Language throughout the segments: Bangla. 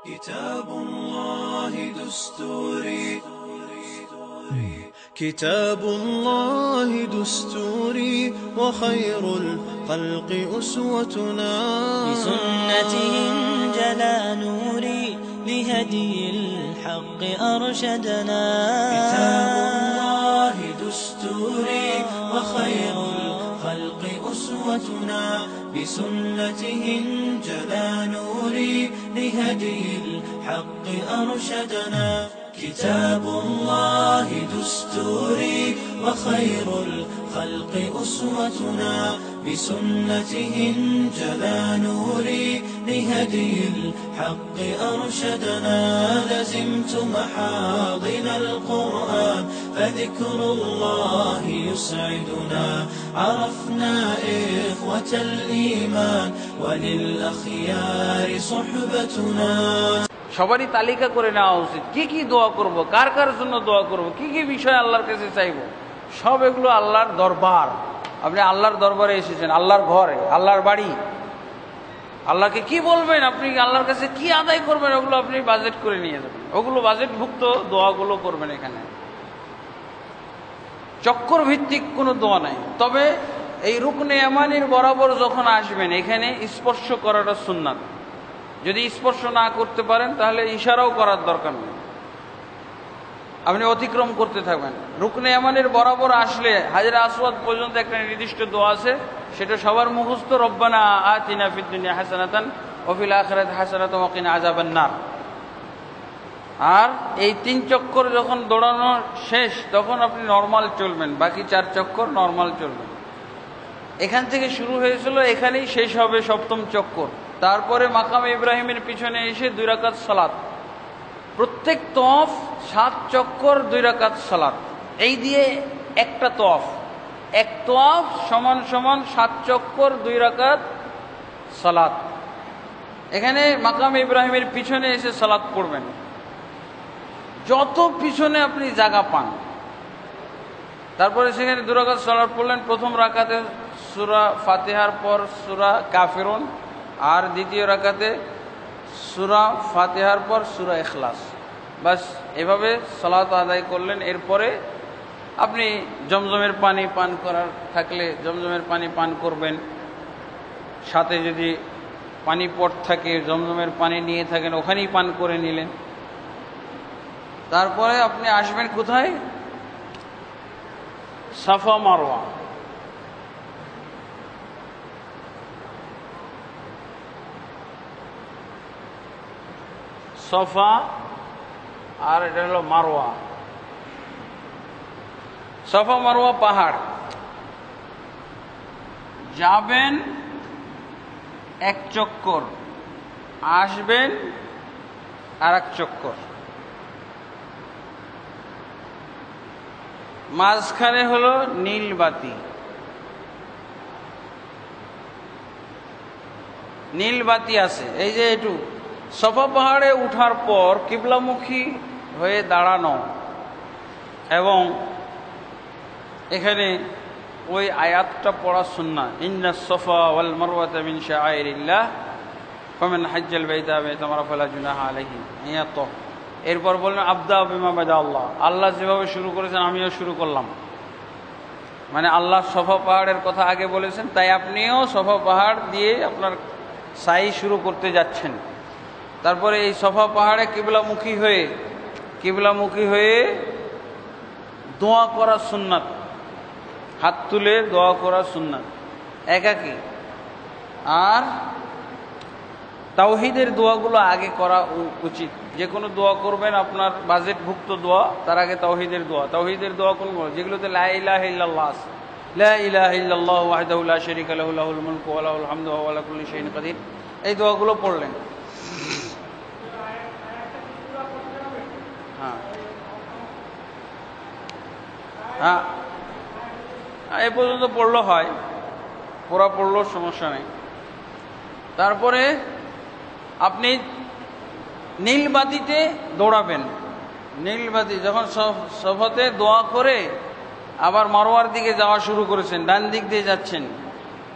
كتاب الله دستوري كتاب الله دستوري وخير الخلق أسوتنا بسنته انجلى نوري لهدي الحق أرشدنا كتاب الله دستوري وخير الخلق أسوتنا بسنته انجلى نوري لهدي الحق أرشدنا كتاب الله دستوري وخير الخلق أسوتنا بسنته انجلى نوري لهدي الحق أرشدنا لزمت محاضن القرآن فذكر الله يسعدنا عرفنا إخوة الإيمان وللأخيار صحبتنا সবারই তালিকা করে নেওয়া উচিত কি কি দোয়া করব, কার কার জন্য দোয়া করব, কি কি বিষয় আল্লাহর কাছে চাইব। সব এগুলো আল্লাহর দরবার। আপনি আল্লাহর দরবারে এসেছেন, আল্লাহর ঘরে, আল্লাহর বাড়ি। আল্লাহকে কি বলবেন, আপনি আল্লাহর কাছে কি আদায় করবেন, ওগুলো আপনি বাজেট করে নিয়ে যাবেন। ওগুলো বাজেটভুক্ত দোয়াগুলো করবেন। এখানে চক্কর ভিত্তিক কোনো দোয়া নাই। তবে এই রুকনে ইয়ামানির বরাবর যখন আসবেন, এখানে স্পর্শ করাটা সুন্নাত। যদি স্পর্শ না করতে পারেন তাহলে ইশারাও করার দরকার নেই, আপনি অতিক্রম করতে থাকবেন। রুকনে ইয়ামানের বরাবর আসলে হাজরা আসওয়াদ পর্যন্ত একটা নির্দিষ্ট দোয়া আছে, সেটা সবার মুখস্থ, রব্বানা আতিনা ফিদ দুনিয়া হাসানাতান ওয়া ফিল আখিরাতি হাসানাতান ওয়া কিনা আযাবান নার। আর এই 3 চক্কর যখন দৌড়ানো শেষ, তখন আপনি নরমাল চলবেন, বাকি 4 চক্কর নরমাল চলবেন। এখান থেকে শুরু হয়েছিল, এখানেই শেষ হবে 7ম চক্কর। তারপরে মাকামে ইব্রাহিমের পিছনে এসে 2 রাকাত সালাত। প্রত্যেক তওয়াফ 7 চক্কর 2 রাকাত সালাত। এই দিয়ে একটা তওয়াফ, এক তওয়াফ সমান সমান 7 চক্কর 2 রাকাত সালাত। এখানে মাকামে ইব্রাহিমের পিছনে এসে সালাত পড়বেন, যত পিছনে আপনি জায়গা পান। তারপরে সেখানে 2 রাকাত সালাত পড়লেন। প্রথম রাকাতে সূরা ফাতিহার পর সূরা কাফিরুন, আর দ্বিতীয় রাকাতে সূরা ফাতিহার পর সূরা ইখলাস। বাস এভাবে সালাত আদায় করলেন। এরপরে আপনি জমজমের পানি পান করার থাকলে জমজমের পানি পান করবেন, সাথে যদি পানি পট থাকে, জমজমের পানি নিয়ে থাকেন, ওখানেই পান করে নিলেন। তারপরে আপনি আসবেন কোথায়? সাফা মারওয়া। সফা আর এটা হলো মারওয়া। সফা মারওয়া পাহাড়। যাবেন 1 চক্কর, আসবেন আর 1 চক্কর। মাঝখানে হলো নীল বাতি। নীল বাতি আছে। এই যে একটু সফা পাহাড়ে উঠার পর কিবলামুখী হয়ে দাঁড়ানো, এবং এখানে ওই আয়াতটা পড়া সুন্নাহ, ইন্নাস সফা ওয়াল মারওয়াতা মিন শাআইরিল্লাহ ফামান হাজ্জাল বাইতা আও ইতামারা ফালা জুনাহা আলাইহি। তো এরপর বললেন আবদা বিমা বাদা আল্লাহ, আল্লাহ যেভাবে শুরু করেছেন আমিও শুরু করলাম। মানে আল্লাহ সফা পাহাড়ের কথা আগে বলেছেন, তাই আপনিও সফা পাহাড় দিয়ে আপনার সাই শুরু করতে যাচ্ছেন। তারপরে এই সফা পাহাড়ে কিবলামুখী হয়ে দোয়া করা সুন্নাত, হাত তুলে দোয়া করা সুন্নাত একাকী। আর তাওহীদের দোয়াগুলো আগে করা উচিত। যে কোনো দোয়া করবেন আপনার বাজেটভুক্ত দোয়া, তার আগে তাওহীদের দোয়া। তাওহীদের দোয়া কোনগুলো? যেগুলোতে লা ইলাহা ইল্লাল্লাহ আছে, লা ইলাহা ইল্লাল্লাহু ওয়াহদাহু লা শারীকা লাহু লাহুল মুলকু ওয়া লাহুল হামদু ওয়া হুয়া আলা কুল্লি শাইইন কাদির। এই দোয়াগুলো পড়লেন। হ্যাঁ, এ পর্যন্ত পড়লো হয়, পুরা পড়লো সমস্যা নেই। তারপরে আপনি নীলবাতিতে দৌড়াবেন। নীলবাতি যখন সফাতে দোয়া করে আবার মারওয়ার দিকে যাওয়া শুরু করেছেন, ডান দিক দিয়ে যাচ্ছেন,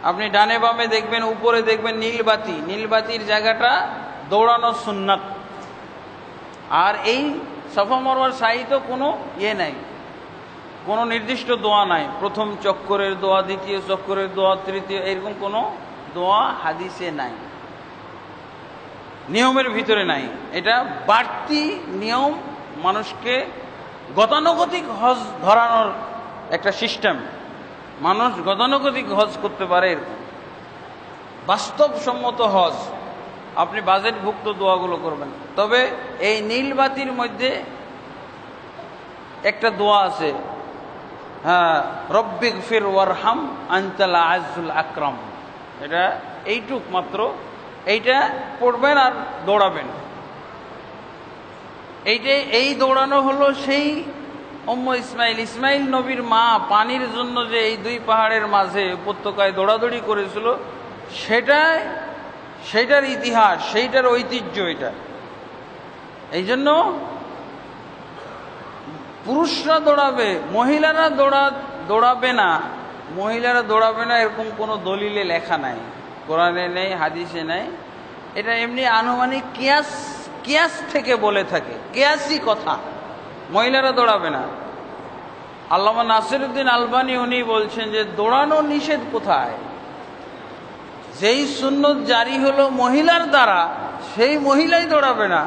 আপনি ডানে বামে দেখবেন, উপরে দেখবেন নীলবাতি। নীলবাতির জায়গাটা দৌড়ানো সুন্নাত। আর এই সাফা মারওয়ার সাই তো কোনো ইয়ে নাই, কোনো নির্দিষ্ট দোয়া নাই, প্রথম চক্করের দোয়া, দ্বিতীয় চক্করের দোয়া, তৃতীয়, এরকম কোনো দোয়া হাদিসে নাই, নিয়মের ভিতরে নাই। এটা বাড়তি নিয়ম, মানুষকে গতানুগতিক হজ ধরানোর একটা সিস্টেম। মানুষ গতানুগতিক হজ করতে পারে, এরকম বাস্তবসম্মত হজ। আপনি বাজেটভুক্ত দোয়াগুলো করবেন। তবে এই নীলবাতির মধ্যে একটা দোয়া আছে, হ্যাঁ, রব্বিগফির ওয়ারহাম আনতাল আযুল আকরাম, এটা এইটুক মাত্র, এইটা পড়বেন আর দৌড়াবেন। এই দৌড়ানো হলো সেই ইসমাইল নবীর মা পানির জন্য যে এই দুই পাহাড়ের মাঝে উপত্যকায় দৌড়াদৌড়ি করেছিল, সেইটার ইতিহাস, সেইটার ঐতিহ্য এটা। এই জন্য পুরুষরা দৌড়াবে, মহিলারা দৌড়াবে না, এরকম কোনো দলিলে লেখা নাই, কোরআনে নেই, হাদিসে নেই। এটা এমনি আনুমানিক কিয়াস থেকে বলে থাকে, কিয়াসি কথা। মহিলারা দৌড়াবে না। আল্লামা নাসিরউদ্দিন আলবানী উনি বলছেন যে দৌড়ানো নিষেধ কোথায়? যেই সুন্নত জারি হলো মহিলার দ্বারা, সেই মহিলাই দৌড়াবে না,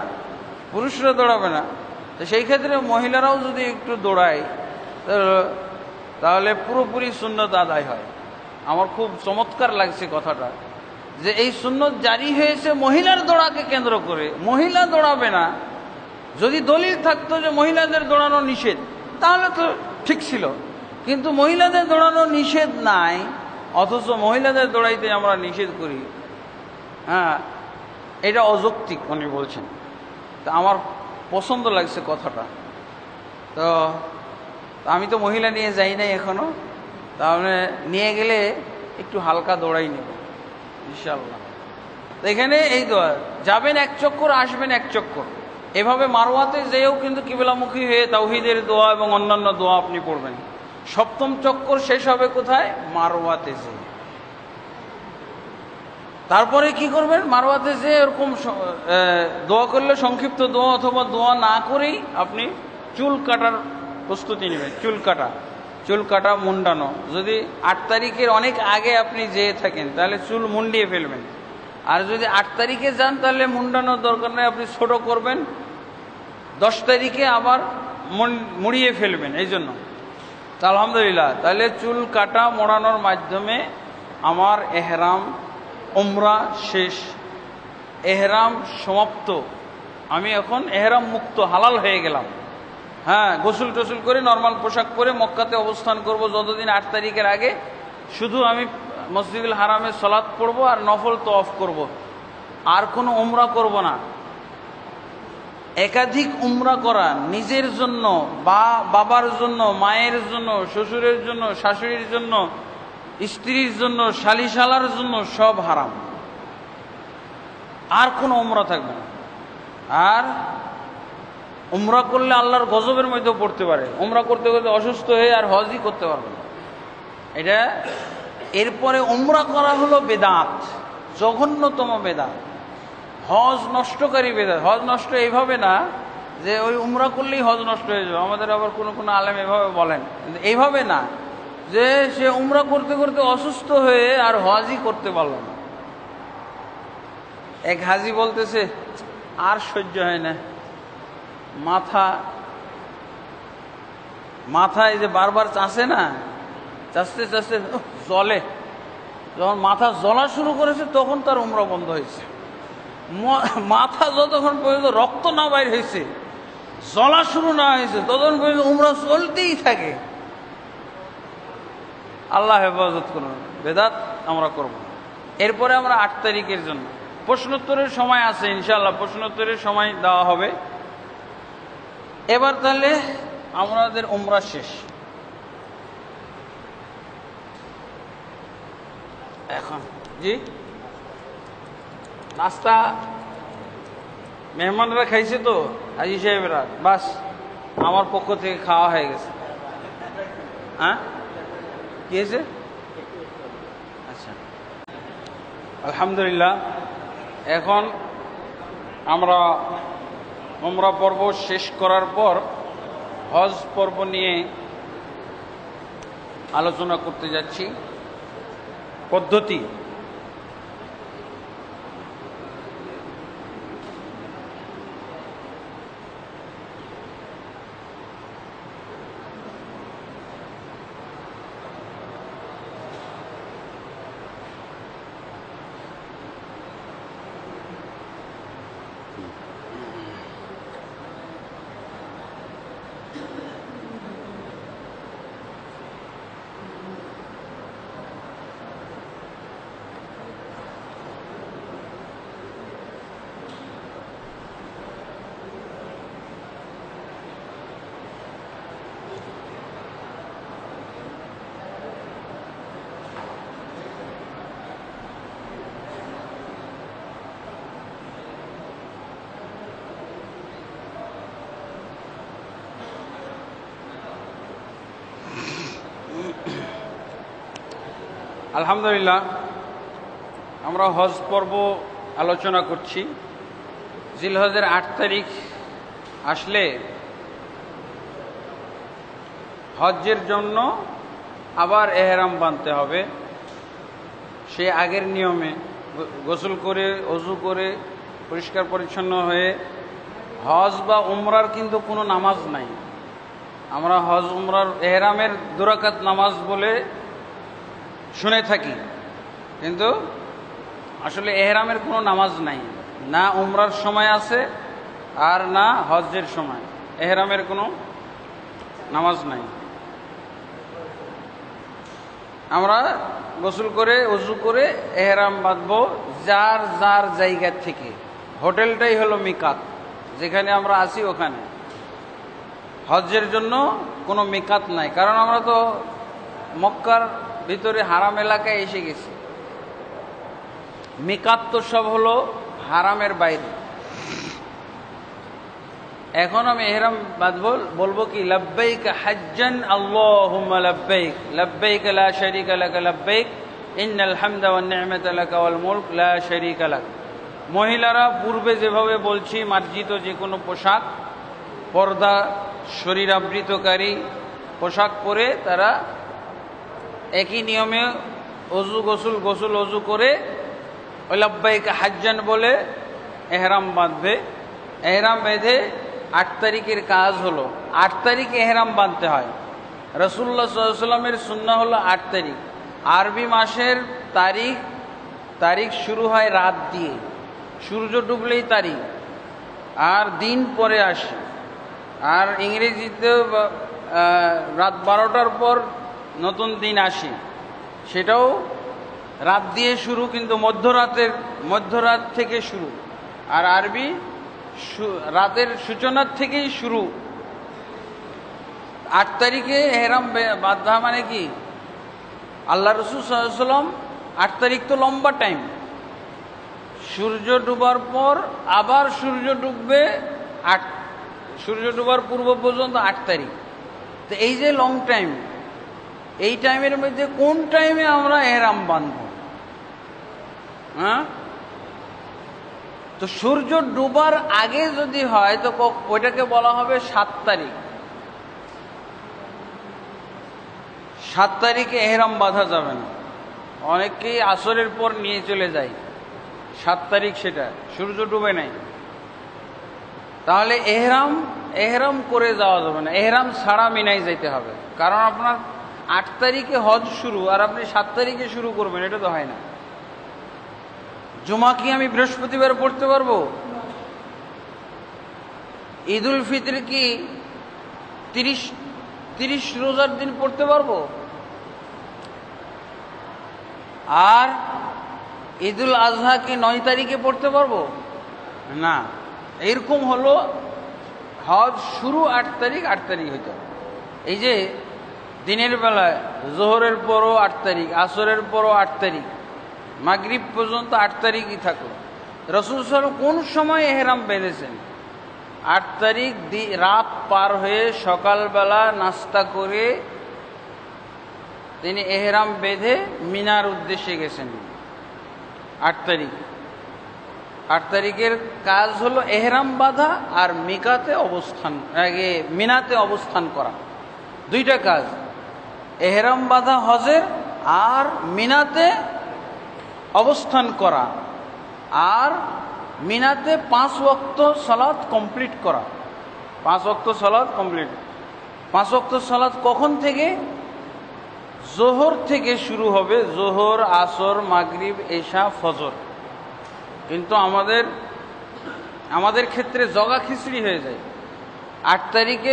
পুরুষরা দৌড়াবে না। তো সেই ক্ষেত্রে মহিলারাও যদি একটু দৌড়ায় তাহলে পুরোপুরি সুন্নত আদায় হয়। আমার খুব চমৎকার লাগছে কথাটা, যে এই সুন্নত জারি হয়েছে মহিলার দৌড়াকে কেন্দ্র করে, মহিলা দৌড়াবে না। যদি দলিল থাকতো যে মহিলাদের দৌড়ানো নিষেধ, তাহলে তো ঠিক ছিল, কিন্তু মহিলাদের দৌড়ানো নিষেধ নাই, অথচ মহিলাদের দৌড়াইতে আমরা নিষেধ করি। হ্যাঁ, এটা অযৌক্তিক উনি বলছেন। তা আমার পছন্দ লাগছে কথাটা। তো আমি তো মহিলা নিয়ে যাই নাই এখনো, তাহলে নিয়ে গেলে একটু হালকা দৌড়াই নেব ইনশাআল্লাহ। তো এখানে এই দোয়া, যাবেন এক চক্কর, আসবেন এক চক্কর, এভাবে মারওয়াতে যেও কিন্তু কিবলামুখী হয়ে তাওহীদের দোয়া এবং অন্যান্য দোয়া আপনি পড়বেন। সপ্তম চক্কর শেষ হবে কোথায়? মারওয়াতে যে। তারপরে কি করবেন? মারওয়াতে যে এরকম দোয়া করলে সংক্ষিপ্ত দোয়া, অথবা দোয়া না করেই আপনি চুল কাটার প্রস্তুতি নেবেন। চুল কাটা, মুন্ডানো। যদি 8 তারিখের অনেক আগে আপনি যেয়ে থাকেন তাহলে চুল মুন্ডিয়ে ফেলবেন, আর যদি 8 তারিখে যান তাহলে মুন্ডানোর দরকার নেই, আপনি ছোট করবেন, 10 তারিখে আবার মুড়িয়ে ফেলবেন। এই জন্য তা আলহামদুলিল্লাহ, তাহলে চুল কাটা মোড়ানোর মাধ্যমে আমার এহরাম, উমরা শেষ, এহরাম সমাপ্ত, আমি এখন এহরাম মুক্ত, হালাল হয়ে গেলাম। হ্যাঁ, গোসল টোসল করে নর্মাল পোশাক পরে মক্কাতে অবস্থান করব যতদিন 8 তারিখের আগে। শুধু আমি মসজিদুল হারামে সালাত পড়ব আর নফল তওয়াফ করব, আর কোনো উমরা করব না। একাধিক উমরা করা নিজের জন্য বা বাবার জন্য, মায়ের জন্য, শ্বশুরের জন্য, শাশুড়ির জন্য, স্ত্রীর জন্য, শালিশালার জন্য সব হারাম। আর কোনো উমরা থাকবে না। আর উমরা করলে আল্লাহর গজবের মধ্যেও পড়তে পারে, উমরা করতে করতে অসুস্থ হয়ে আর হজই করতে পারবে না। এটা এরপরে উমরা করা হলো বেদাত, জঘন্যতম বেদাত, হজ নষ্টকারী বেদাত। হজ নষ্ট এইভাবে না যে ওই উমরা করলেই হজ নষ্ট হয়ে যাবে, আমাদের আবার কোনো আলেম এভাবে বলেন, কিন্তু এইভাবে না যে সে উমরা করতে করতে অসুস্থ হয়ে আর হজই করতে পারল না। এক হাজি বলতেছে আর সহ্য হয় না, মাথায় যে বারবার চাষে না, চাষতে জলে, যখন মাথা জ্বলা শুরু করেছে তখন তার উমরা বন্ধ হয়েছে। মাথা যতক্ষণ পর্যন্ত রক্ত না বাইর হয়েছে, জ্বলা শুরু না হয়েছে, ততক্ষণ পর্যন্ত উমরা চলতেই থাকে। আল্লাহ হেফাজত করুন, বেদাত আমরা করব। এরপরে আমরা 8 তারিখের জন্য প্রশ্নোত্তরের সময় আছে, ইনশাআল্লাহ প্রশ্নোত্তরের সময় দেওয়া হবে। এবার তাহলে আমাদের উমরা শেষ। এখন জি নাস্তা মেহমানরা খাইছে তো, হাজি সাহেবরা, বাস আমার পক্ষ থেকে খাওয়া হয়ে গেছে। হ্যাঁ, কি হয়েছে? আচ্ছা, আলহামদুলিল্লাহ। এখন আমরা উমরা পর্ব শেষ করার পর হজ পর্ব নিয়ে আলোচনা করতে যাচ্ছি। পদ্ধতি, আলহামদুলিল্লাহ আমরা হজ পর্ব আলোচনা করছি। জিলহজের 8 তারিখ আসলে হজ্জের জন্য আবার এহরাম বাঁধতে হবে। সে আগের নিয়মে গোসল করে, অজু করে, পরিষ্কার পরিচ্ছন্ন হয়ে, হজ বা উমরার কিন্তু কোনো নামাজ নাই। আমরা হজ উমরার এহরামের 2 রাকাত নামাজ বলে শুনে থাকি, কিন্তু আসলে এহরামের কোনো নামাজ নাই, না উমরার সময় আছে আর না হজ্জের সময় এহরামের কোনো নামাজ নাই। আমরা গোসল করে, অজু করে এহরাম বাঁধবো যার যার জায়গা থেকে। হোটেলটাই হলো মিকাত, যেখানে আমরা আছি ওখানে। হজ্জের জন্য কোনো মিকাত নাই, কারণ আমরা তো মক্কার ভিতরে হারাম এলাকায় এসে গেছি। মিকাত তো সব হলো হারামের বাইরে। এখন আমি এহরাম বাঁধবো, বলবো কি লাব্বাইক হাজ্জান আল্লাহুম্মা লাব্বাইক, লাব্বাইক লা শারীকা লাক লাব্বাইক, ইন্নাল হামদা ওয়ান নি'মাতা লাকা ওয়াল মুলক লা শারীকা লাক। মহিলারা পূর্বে যেভাবে বলছি মার্জিত যে কোনো পোশাক, পর্দা, শরীর আবৃতকারী পোশাক পরে তারা একই নিয়মে অজু গোসল, গোসল অজু করে ওই লাব্বাইক হাজ্জান বলে এহরাম বাঁধবে। এহরাম বেঁধে 8 তারিখের কাজ হলো, 8 তারিখে এহরাম বাঁধতে হয়। রাসূলুল্লাহ সাল্লাল্লাহু আলাইহি ওয়াসাল্লামের সুন্নাহ হলো 8 তারিখ। আরবি মাসের তারিখ শুরু হয় রাত দিয়ে, সূর্য ডুবলেই তারিখ, আর দিন পরে আসে। আর ইংরেজিতে রাত 12টার পর নতুন দিন আসে, সেটাও রাত দিয়ে শুরু, কিন্তু মধ্যরাত থেকে শুরু। আর আরবি রাতের সূচনার থেকেই শুরু। 8 তারিখে এহরাম বাঁধা মানে কি, আল্লাহ রাসূল সাল্লাল্লাহু আলাইহি ওয়াসাল্লাম 8 তারিখ তো লম্বা টাইম, সূর্য ডুবার পর আবার সূর্য ডুববে, সূর্য ডুবার পূর্ব পর্যন্ত 8 তারিখ। তো এই যে লং টাইম, এই টাইমের মধ্যে কোন টাইমে আমরা এহরাম বাঁধব? হ্যাঁ, তো সূর্য ডুবার আগে যদি হয় তো ওইটাকে বলা হবে 7 তারিখ। 7 তারিখে এহরাম বাঁধা যাবে না, অনেকেই আসরের পর নিয়ে চলে যায় 7 তারিখ, সেটা সূর্য ডুবে নাই। তাহলে এহরাম করে যাওয়া যাবে না, এহরাম ছাড়া মিনায় যেতে হবে। কারণ আপনার 8 তারিখে হজ শুরু আর আপনি 7 তারিখে শুরু করবেন, এটা তো হয় না। জুমা কি আমি বৃহস্পতিবার পড়তে পারবো? ঈদুল ফিতর কি 30 রোজার দিন পড়তে পারবো? আর ঈদুল আজহা কি 9 তারিখে পড়তে পারবো? না। এরকম হলো হজ শুরু 8 তারিখ, 8 তারিখ হইতে হবে। এই যে দিনের বেলায় জোহরের পরও 8 তারিখ, আসরের পরও 8 তারিখ, মাগরিব পর্যন্ত 8 তারিখই থাকলো। রাসূল সাল্লাল্লাহু আলাইহি ওয়াসাল্লাম কোন সময় এহরাম বেঁধেছেন? 8 তারিখ রাত পার হয়ে সকালবেলা নাস্তা করে তিনি এহরাম বেঁধে মিনার উদ্দেশ্যে গেছেন 8 তারিখ। 8 তারিখের কাজ হলো এহরাম বাঁধা আর মিনাতে অবস্থান করা, দুইটা কাজ। এহরাম বাঁধা হজের আর মিনাতে অবস্থান করা, আর মিনাতে 5 ওয়াক্ত সালাত কমপ্লিট করা। 5 ওয়াক্ত সালাত কমপ্লিট। 5 ওয়াক্ত সালাত কখন থেকে? জোহর থেকে শুরু হবে, জোহর, আসর, মাগরিব, এশা, ফজর। কিন্তু আমাদের ক্ষেত্রে জগা খিচড়ি হয়ে যায়। 8 তারিখে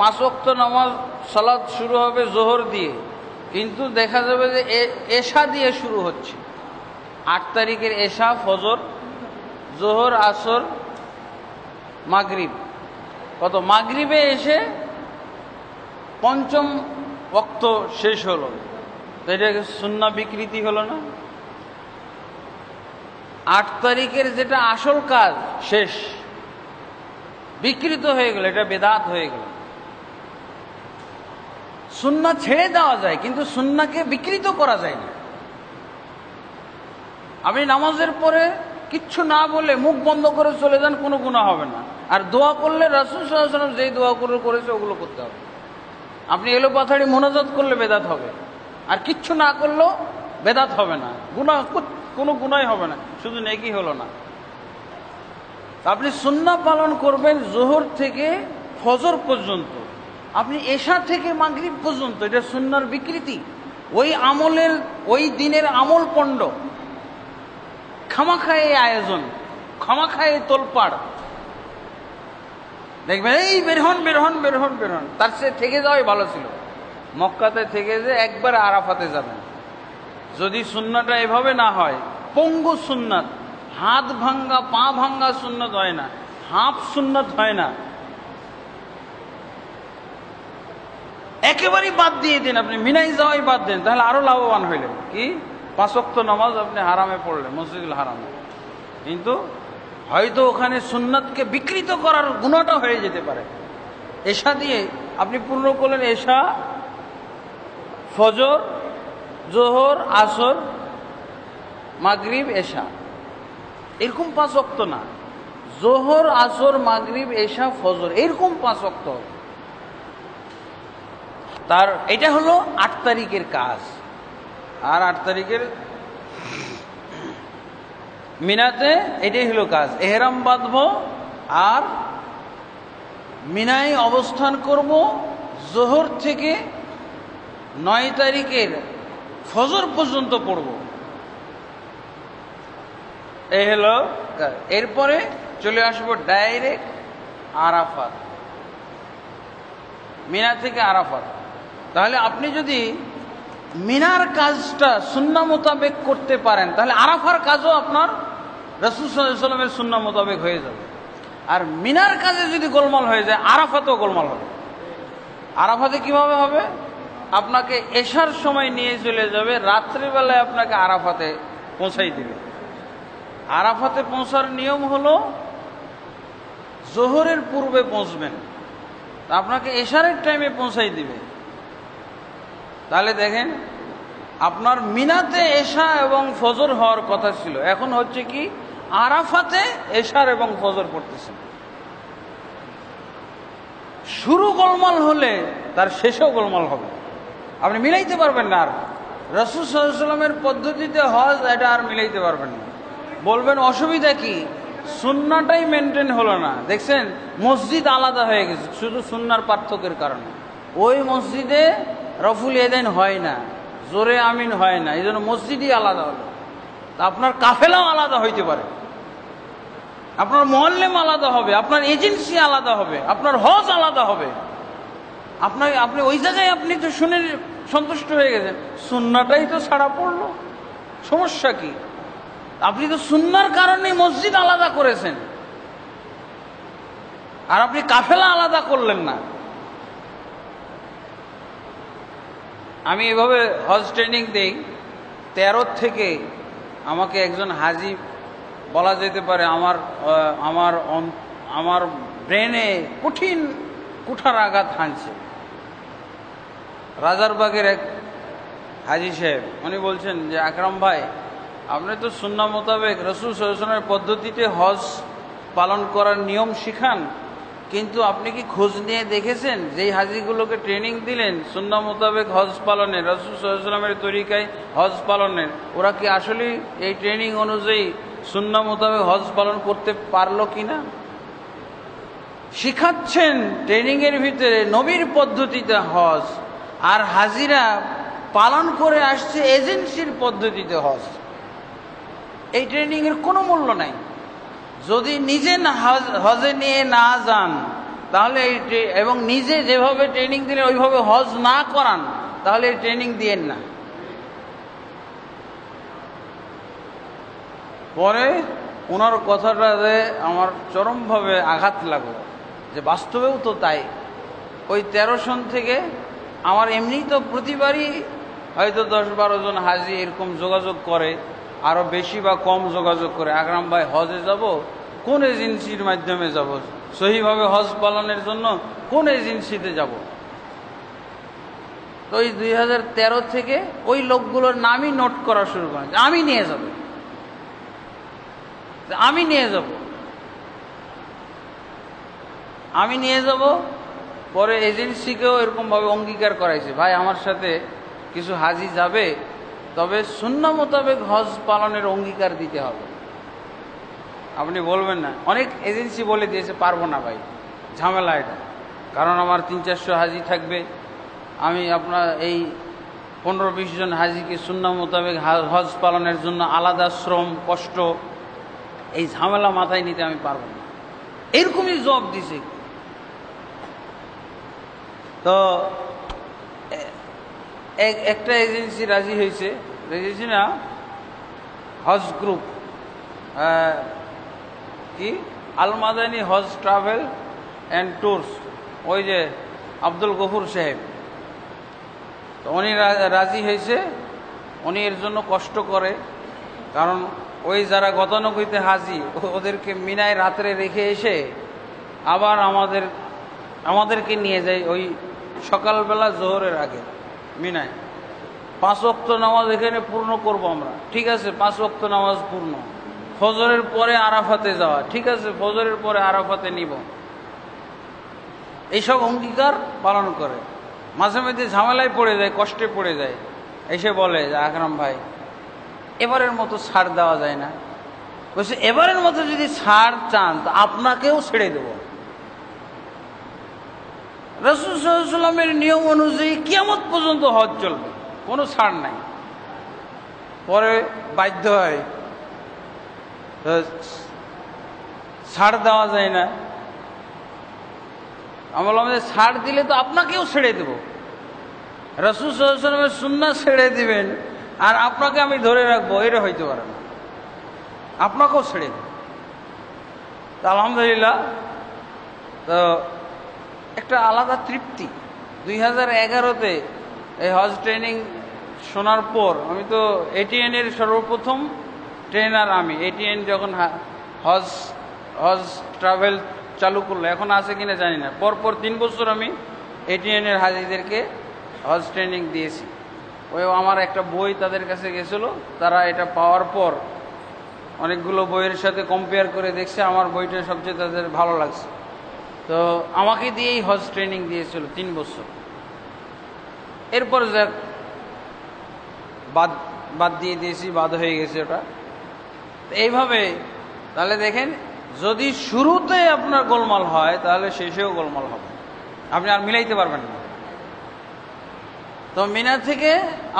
5 ওয়াক্ত নামাজ সালাত শুরু হবে জোহর দিয়ে, কিন্তু দেখা যাবে যে এশা দিয়ে শুরু হচ্ছে। 8 তারিখের এশা, ফজর, জোহর, আসর, মাগরিব। কত? মাগরিবে এসে 5ম ওয়াক্ত শেষ হলো, তো এটা সুন্নাহ বিকৃতি হলো না? 8 তারিখের যেটা আসল কাজ শেষ, বিকৃত হয়ে গেল, এটা বেদাত হয়ে গেল। সুন্নাহ ছেড়ে দেওয়া যায়, কিন্তু সুন্নাহকে বিকৃত করা যায় না। আপনি নামাজের পরে কিচ্ছু না বলে মুখ বন্ধ করে চলে যান, কোনো গুনাহ হবে না। আর দোয়া করলে রাসূল সাল্লাল্লাহু আলাইহি ওয়াসাল্লাম যেই দোয়াগুলো করেছে ওগুলো করতে হবে। আপনি এলো পাথাড়ি মোনাজাত করলে বেদাত হবে, আর কিচ্ছু না করলেও বেদাত হবে না, কোনো গুনাহই হবে না, শুধু নেকি হলো না। আপনি সুন্নাহ পালন করবেন জোহর থেকে ফজর পর্যন্ত, আপনি এশা থেকে মাগরিব পর্যন্ত, এটা সুন্নাহর বিকৃতি। ওই দিনের আমল পণ্ড, খামাখায় আয়োজন, খামাখায় তোলপাড়। দেখবেন এই বেরহন, তার সে থেকে যাওয়াই ভালো ছিল। মক্কাতে থেকে যে একবার আরাফাতে যাবেন। যদি সুন্নাহটা এভাবে না হয়, পঙ্গু সুন্নাত, হাত ভাঙ্গা পা ভাঙ্গা সুন্নাত হয় না, হাফ সুন্নাত হয় না, একেবারেই বাদ দিয়ে দিন, আপনি মিনাই যাওয়াই বাদ দেন, তাহলে আরো লাভবান হইলেন। কি? 5 ওয়াক্ত নামাজ আপনি হারামে পড়লেন, মসজিদুল হারামে, কিন্তু হয়তো ওখানে সুন্নাতকে বিকৃত করার গুণাটা হয়ে যেতে পারে। এশা দিয়ে আপনি পূর্ণ করলেন, এশা, ফজর, জোহর, আসর, মাগরিব, এশা, এরকম 5 ওয়াক্ত না, জোহর, আসর, মাগরিব, এশা, ফজর, এরকম 5 ওয়াক্ত। এটা হলো 8 তারিখের কাজ। আর 8 তারিখের মিনাতে এটাই হলো কাজ, এহরাম বাঁধবো আর মিনায় অবস্থান করব জোহর থেকে 9 তারিখের ফজর পর্যন্ত পড়ব। এই হলো কাজ। এরপরে চলে আসবো ডাইরেক্ট আরাফাত, মিনা থেকে আরাফাত। তাহলে আপনি যদি মিনার কাজটা সুন্নাহ মোতাবেক করতে পারেন, তাহলে আরাফার কাজও আপনার রাসূল সাল্লাল্লাহু আলাইহি ওয়াসাল্লামের সুন্নাহ মোতাবেক হয়ে যাবে। আর মিনার কাজে যদি গোলমাল হয়ে যায়, আরাফাতেও গোলমাল হবে। আরাফাতে কিভাবে হবে? আপনাকে এশার সময় নিয়ে চলে যাবে, রাত্রিবেলায় আপনাকে আরাফাতে পৌঁছাই দিবে। আরাফাতে পৌঁছার নিয়ম হলো জোহরের পূর্বে পৌঁছবেন, আপনাকে এশারের টাইমে পৌঁছাই দিবে। তাহলে দেখেন, আপনার মিনাতে এশা এবং ফজর হওয়ার কথা ছিল, এখন হচ্ছে কি আরাফাতে এশার এবং ফজর পড়তেছে। শুরু গোলমাল হলে তার শেষেও গোলমাল হবে, আপনি মিলাইতে পারবেন না। আর রাসূল সাল্লাল্লাহু আলাইহি ওয়াসাল্লামের পদ্ধতিতে হজ, এটা আর মিলাইতে পারবেন না। বলবেন অসুবিধা কি? সুন্নাহটাই মেনটেন হলো না। দেখছেন, মসজিদ আলাদা হয়ে গেছে শুধু সুন্নাহর পার্থক্যের কারণে। ওই মসজিদে রফুল ইয়াদাইন হয় না, জোরে আমিন হয় না, এই জন্য মসজিদই আলাদা হলো। আপনার কাফেলাও আলাদা হইতে পারে, আপনার মুআল্লিম আলাদা হবে, আপনার এজেন্সি আলাদা হবে, আপনার হজ আলাদা হবে। আপনি ওই জায়গায় আপনি তো শুনে সন্তুষ্ট হয়ে গেছেন, সুন্নাহটাই তো ছাড়া পড়লো, সমস্যা কি? আপনি তো সুন্নাহর কারণে মসজিদ আলাদা করেছেন, আর আপনি কাফেলা আলাদা করলেন না। আমি এভাবে হজ ট্রেনিং দেই, 13 থেকে আমাকে একজন হাজি বলা যেতে পারে আমার ব্রেনে কঠিন কুঠার আঘাত হানছে। রাজারবাগের এক হাজি সাহেব, উনি বলছেন যে আকরাম ভাই, আপনি তো সুন্নাহ মোতাবেক রাসূল সাল্লাল্লাহু আলাইহি ওয়াসাল্লামের পদ্ধতিতে হজ পালন করার নিয়ম শিখান, কিন্তু আপনি কি খোঁজ নিয়ে দেখেছেন যেই হাজিগুলোকে ট্রেনিং দিলেন সুন্নাহ মোতাবেক হজ পালনের, রাসূল সাল্লাল্লাহু আলাইহি ওয়াসাল্লামের তরিকায় হজ পালনের, ওরা কি আসলে এই ট্রেনিং অনুযায়ী সুন্নাহ মোতাবেক হজ পালন করতে পারলো কিনা? শিখাচ্ছেন ট্রেনিংয়ের ভিতরে নবীর পদ্ধতিতে হজ, আর হাজিরা পালন করে আসছে এজেন্সির পদ্ধতিতে হজ। এই ট্রেনিংয়ের কোনো মূল্য নাই। যদি নিজে হজে নিয়ে না যান তাহলে এবং নিজে যেভাবে ট্রেনিং দিলেন ওইভাবে হজ না করান তাহলে এই ট্রেনিং দিয়েন না। পরে ওনার কথাটাতে আমার চরমভাবে আঘাত লাগলো যে বাস্তবেও তো তাই। ওই 13 সন থেকে আমার এমনিই তো প্রতিবারই হয়তো 10-12 জন হাজি এরকম যোগাযোগ করে, আরও বেশি বা কম যোগাযোগ করে, আকরাম ভাই হজে যাব, কোন এজেন্সির মাধ্যমে যাব, সহিভাবে হজ পালনের জন্য কোন এজেন্সিতে যাব। তো ওই 2013 থেকে ওই লোকগুলোর নামই নোট করা শুরু করেন, আমি নিয়ে যাব, আমি নিয়ে যাব, আমি নিয়ে যাব। পরে এজেন্সিকেও এরকমভাবে অঙ্গীকার করাইছে, ভাই আমার সাথে কিছু হাজি যাবে, তবে সুন্নাহ মোতাবেক হজ পালনের অঙ্গীকার দিতে হবে। আপনি বলবেন না, অনেক এজেন্সি বলে দিয়েছে পারবো না ভাই, ঝামেলা এটা, কারণ আমার 300-400 হাজি থাকবে, আমি আপনার এই 15-20 জন হাজিকে সুন্নাহ মোতাবেক হজ পালনের জন্য আলাদা শ্রম কষ্ট এই ঝামেলা মাথায় নিতে আমি পারবো না, এরকমই জবাব দিছে। তো একটা এজেন্সি রাজি হয়েছে, এজেন্সি না হজ গ্রুপ, কি আল মাদানী হজ ট্রাভেল অ্যান্ড ট্যুরস, ওই যে আব্দুল গফুর সাহেব, তো উনি রাজি হয়েছে। উনি এর জন্য কষ্ট করে, কারণ ওই যারা গতানুগতিতে হাজি ওদেরকে মিনায় রাত্রে রেখে এসে আবার আমাদেরকে নিয়ে যায় ওই সকালবেলা জোহরের আগে মিনায়। 5 ওয়াক্ত নামাজ এখানে পূর্ণ করব আমরা, ঠিক আছে 5 ওয়াক্ত নামাজ পূর্ণ। ফজরের পরে আরাফাতে যাওয়া, ঠিক আছে ফজরের পরে আরাফাতে নিব, এইসব অঙ্গীকার পালন করে। মাঝে মাঝে ঝামেলায় পড়ে যায়, কষ্টে পড়ে যায়, এসে বলে যে আকরাম ভাই এবারের মতো ছাড় দেওয়া যায় না। বলছে এবারের মতো যদি ছাড় চান তো আপনাকেও ছেড়ে দেব। রাসূল সাল্লাল্লাহু আলাইহি ওয়াসাল্লামের নিয়ম অনুযায়ী কিয়ামত পর্যন্ত হজ চলবে, কোনো ছাড় নাই। পরে বাধ্য হয়, ছাড় দেওয়া যায় না। আমি বললাম যে ছাড় দিলে তো আপনাকেও ছেড়ে দেব, রাসূল সাল্লাল্লাহু আলাইহি ওয়াসাল্লামের সুন্নাহ ছেড়ে দিবেন আর আপনাকে আমি ধরে রাখবো, এটা হইতে পারে না, আপনাকেও ছেড়ে দেব। তো আলহামদুলিল্লাহ, তো একটা আলাদা তৃপ্তি। 2011-তে এই হজ ট্রেনিং শোনার পর, আমি তো ATN এর সর্বপ্রথম ট্রেনার, আমি ATN যখন হজ ট্রাভেল চালু করলো, এখন আছে কিনা জানি না, পরপর 3 বছর আমি ATN এর হাজিদেরকে হজ ট্রেনিং দিয়েছি। ওই আমার একটা বই তাদের কাছে গেছিলো, তারা এটা পাওয়ার পর অনেকগুলো বইয়ের সাথে কম্পেয়ার করে দেখছে, আমার বইটা সবচেয়ে তাদের ভালো লাগছে। তো আমাকে দিয়েই হজ ট্রেনিং দিয়েছিল 3 বছর। এরপর যাক বাদ দিয়ে দিয়েছি, বাদ হয়ে গেছে ওটা। এইভাবে তাহলে দেখেন, যদি শুরুতে আপনার গোলমাল হয় তাহলে শেষেও গোলমাল হবে, আপনি আর মিলাইতে পারবেন না। তো মিনা থেকে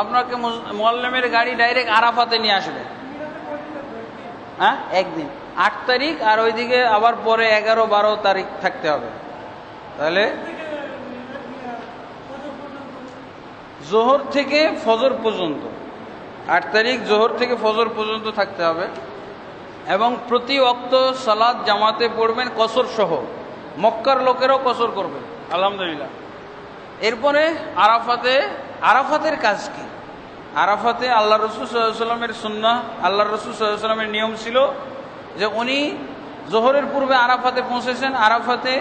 আপনাকে মুআল্লিমের গাড়ি ডাইরেক্ট আরাফাতে নিয়ে আসবে, হ্যাঁ একদিন 8 তারিখ, আর ওইদিকে আবার পরে 11-12 তারিখ থাকতে হবে। তাহলে জোহর থেকে ফজর পর্যন্ত, 8 তারিখ জোহর থেকে ফজর পর্যন্ত থাকতে হবে, এবং প্রতি ওয়াক্ত সালাত জামাতে পড়বেন কসর সহ, মক্কার লোকেরাও কসর করবে আলহামদুলিল্লাহ। এরপরে আরাফাতের কাজ কি? আরাফাতে আল্লাহ রসুল সাল্লাল্লাহু আলাইহি ওয়াসাল্লামের সুন্নাহ, আল্লাহ রসুল সাল্লাল্লাহু আলাইহি ওয়াসাল্লামের নিয়ম ছিল যে উনি জোহরের পূর্বে আরাফাতে পৌঁছেছেন, আরাফাতে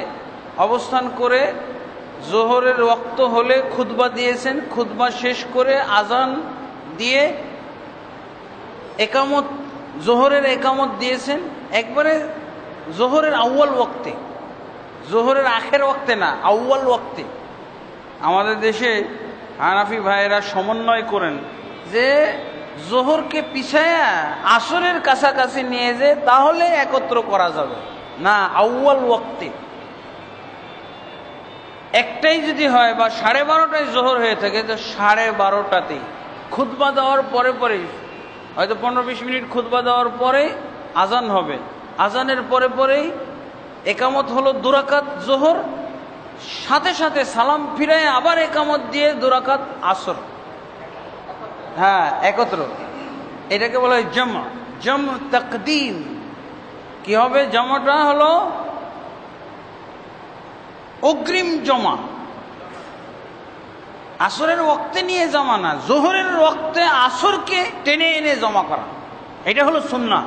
অবস্থান করে জোহরের ওয়াক্ত হলে খুতবা দিয়েছেন, খুতবা শেষ করে আজান দিয়ে একামত, জোহরের একামত দিয়েছেন একবারে জোহরের আউয়াল ওয়াক্তে, জোহরের আখের ওয়াক্তে না, আউয়াল ওয়াক্তে। আমাদের দেশে হানাফি ভাইয়েরা সমন্বয় করেন যে জোহরকে পিছায়া আসরের কাছাকাছি নিয়ে যে তাহলে একত্র করা যাবে না, আউয়াল ওয়াক্তে একটাই যদি হয় বা 12:30টায় জোহর হয়ে থাকে তো 12:30টাতেই খুতবা দেওয়ার পরে পরেই, হয়তো 15-20 মিনিট খুতবা দেওয়ার পরে আজান হবে, আজানের পরে পরেই একামত হলো 2 রাকাত জোহর, সাথে সাথে সালাম ফিরায় আবার একামত দিয়ে 2 রাকাত আসর। হ্যাঁ, একত্র। এটাকে বলা হয় জামা, জাম তাকদিম। কি হবে? জামাটা হলো অগ্রিম জমা, আসরের ওয়াক্তে নিয়ে জমা না, জোহরের ওয়াক্তে আসরকে টেনে এনে জমা করা, এটা হলো সুন্নাহ।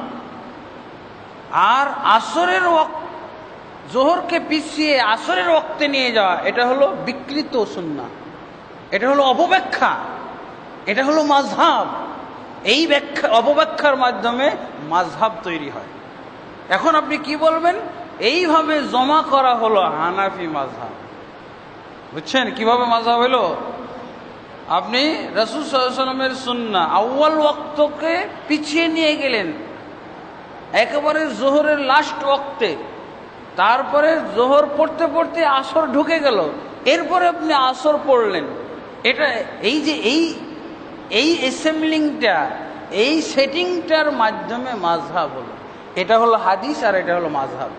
আর আসরের ওয়াক্ত, জোহরকে পিছিয়ে আসরের ওয়াক্তে নিয়ে যাওয়া, এটা হলো বিকৃত সুন্নাহ, এটা হলো অপব্যাখ্যা, এটা হলো মাযহাব। এই ব্যাখ্যা, অপব্যাখ্যার মাধ্যমে মাযহাব তৈরি হয়। এখন আপনি কি বলবেন? এইভাবে জমা করা হলো হানাফি মাযহাব। বুঝছেন কিভাবে মাযহাব হলো? আপনি রাসূল সাল্লাল্লাহু আলাইহি ওয়াসাল্লামের সুন্নাহ আউয়াল ওয়াক্তকে পিছিয়ে নিয়ে গেলেন একেবারে জোহরের লাস্ট ওয়াক্তে, তারপরে জোহর পড়তে পড়তে আসর ঢুকে গেল, এরপরে আপনি আসর পড়লেন। এটা এই যে এই অ্যাসেম্বলিংটা, এই সেটিংটার মাধ্যমে মাযহাব হলো। এটা হলো হাদিস আর এটা হলো মাযহাব।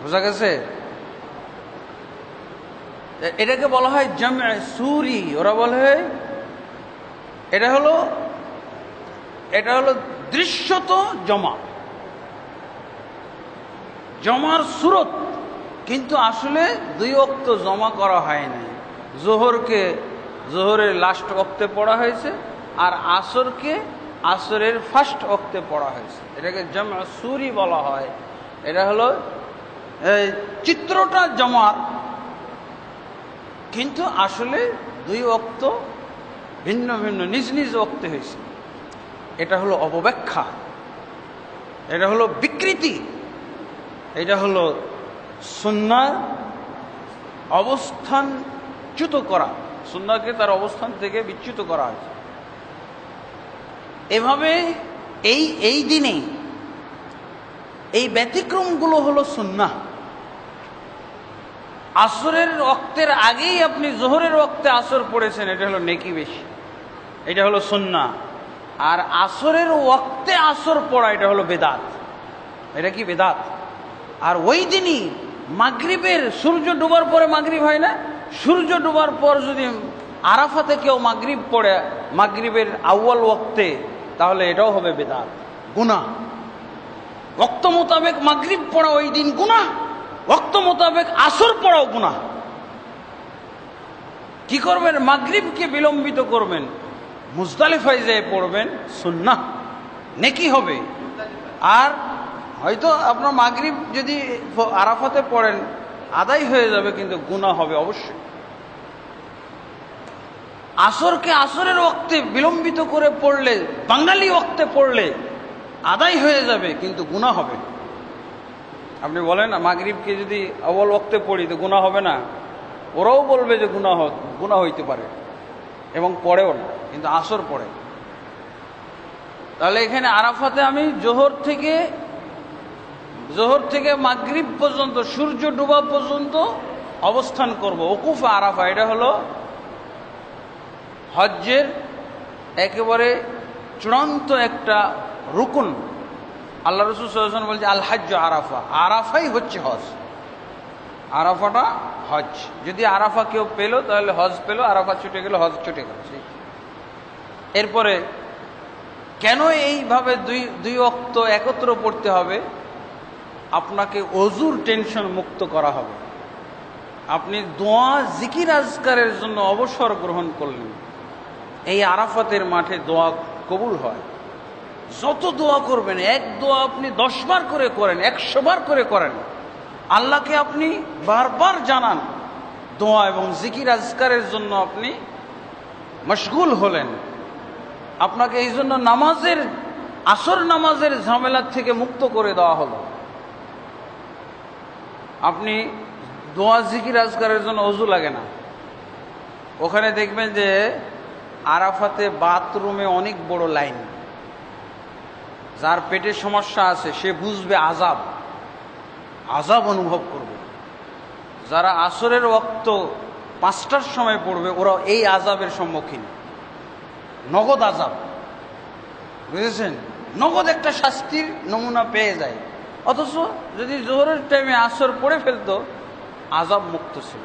বুঝা গেছে? এটাকে বলা হয় জামে সুরি। ওরা বলে এটা হলো দৃশ্যত জমা, জমার সুরত, কিন্তু আসলে 2 ওয়াক্ত জমা করা হয় নাই। জোহরের লাস্ট ওয়াক্তে পড়া হয়েছে আর আসরকে আসরের ফার্স্ট ওয়াক্তে পড়া হয়েছে। এটাকে জামে সুরি বলা হয়। এটা হলো চিত্রটা জমার, কিন্তু আসলে 2 ওয়াক্ত ভিন্ন ভিন্ন নিজ নিজ ওয়াক্তে হয়েছে। এটা হলো অপব্যাখ্যা, এটা হলো বিকৃতি, এটা হলো সুন্নাহ অবস্থানচ্যুত করা, সুন্নাহকে তার অবস্থান থেকে বিচ্যুত করা হয়েছে। এভাবে এই দিনে এই ব্যতিক্রমগুলো হলো সুন্নাহ। আসরের ওয়াক্তের আগেই আপনি জোহরের ওয়াক্তে আসর পড়েছেন, এটা হলো নেকি বেশি, এটা হলো সুন্নাহ। আর আসরের ওয়াক্তে আসর পড়া, এটা হলো বেদাত। এটা কি বেদাত? আর ওই দিনই মাগরিবের, সূর্য ডোবার পরে মাগরিব হয় না, সূর্য ডোবার পর যদি আরাফাতে কেউ মাগরিব পড়ে মাগরিবের আউয়াল ওয়াক্তে, তাহলে এটাও হবে বেদাত, গুনাহ। ওয়াক্ত মোতাবেক মাগরিব পড়া ওই দিন গুনাহ, ওয়াক্ত মোতাবেক আসর পড়াও গুনাহ। কি করবেন? মাগরিবকে বিলম্বিত করবেন, মুজদালিফায় যেয়ে পড়বেন, সুন্নাহ, নেকি হবে। আর হয়তো আপনার মাগরিব যদি আরাফাতে পড়েন আদায় হয়ে যাবে, কিন্তু গুনাহ হবে অবশ্যই। আসরকে আসরের ওয়াক্তে বিলম্বিত করে পড়লে, বাঙালি ওয়াক্তে পড়লে আদায় হয়ে যাবে, কিন্তু গুনাহ হবে। আপনি বলেন মাগরিবকে যদি আউয়াল ওয়াক্তে পড়ি তো গুনাহ হবে না? ওরাও বলবে যে গুনাহ হইতে পারে, এবং পড়েও না, কিন্তু আসর পড়ে। তাহলে এখানে আরাফাতে আমি জোহর থেকে মাগরিব পর্যন্ত, সূর্য ডোবা পর্যন্ত অবস্থান করব, ওকুফ আরাফা। এটা হলো হজ্জের একেবারে চূড়ান্ত একটা রুকুন। আল্লাহ রাসূল সাল্লাল্লাহু আলাইহি ওয়াসাল্লাম বলছে আল হজ্জ আরাফা, আরাফাই হচ্ছে হজ, আরাফাটা হজ। যদি আরাফা কেউ পেল তাহলে হজ পেল, আরাফা ছুটে গেল হজ ছুটে গেল। এরপরে কেন এইভাবে দুই ওয়াক্ত একত্র পড়তে হবে? আপনাকে অজুর টেনশন মুক্ত করা হবে। আপনি দোয়া জিকির আজকারের জন্য অবসর গ্রহণ করলেন, এই আরাফাতের মাঠে দোয়া কবুল হয়। যত দোয়া করবেন, এক দোয়া আপনি 10 বার করে করেন, 100 বার করে করেন, আল্লাহকে আপনি বারবার জানান, দোয়া এবং জিকির আজকারের জন্য আপনি মশগুল হলেন, আপনাকে এই জন্য নামাজের আসর নামাজের ঝামেলার থেকে মুক্ত করে দেওয়া হলো। আপনি দোয়া জিকির আজকারের জন্য অজু লাগে না। ওখানে দেখবেন যে আরাফাতে বাথরুমে অনেক বড় লাইন। যার পেটের সমস্যা আছে সে বুঝবে আযাব, আযাব অনুভব করবে। যারা আসরের ওয়াক্ত 5টার সময় পড়বে ওরা এই আযাবের সম্মুখীন, নগদ আযাব, বুঝেছেন? নগদ একটা শাস্তির নমুনা পেয়ে যায়। অথচ যদি জোহরের টাইমে আসর পড়ে ফেলতো আযাব মুক্ত ছিল।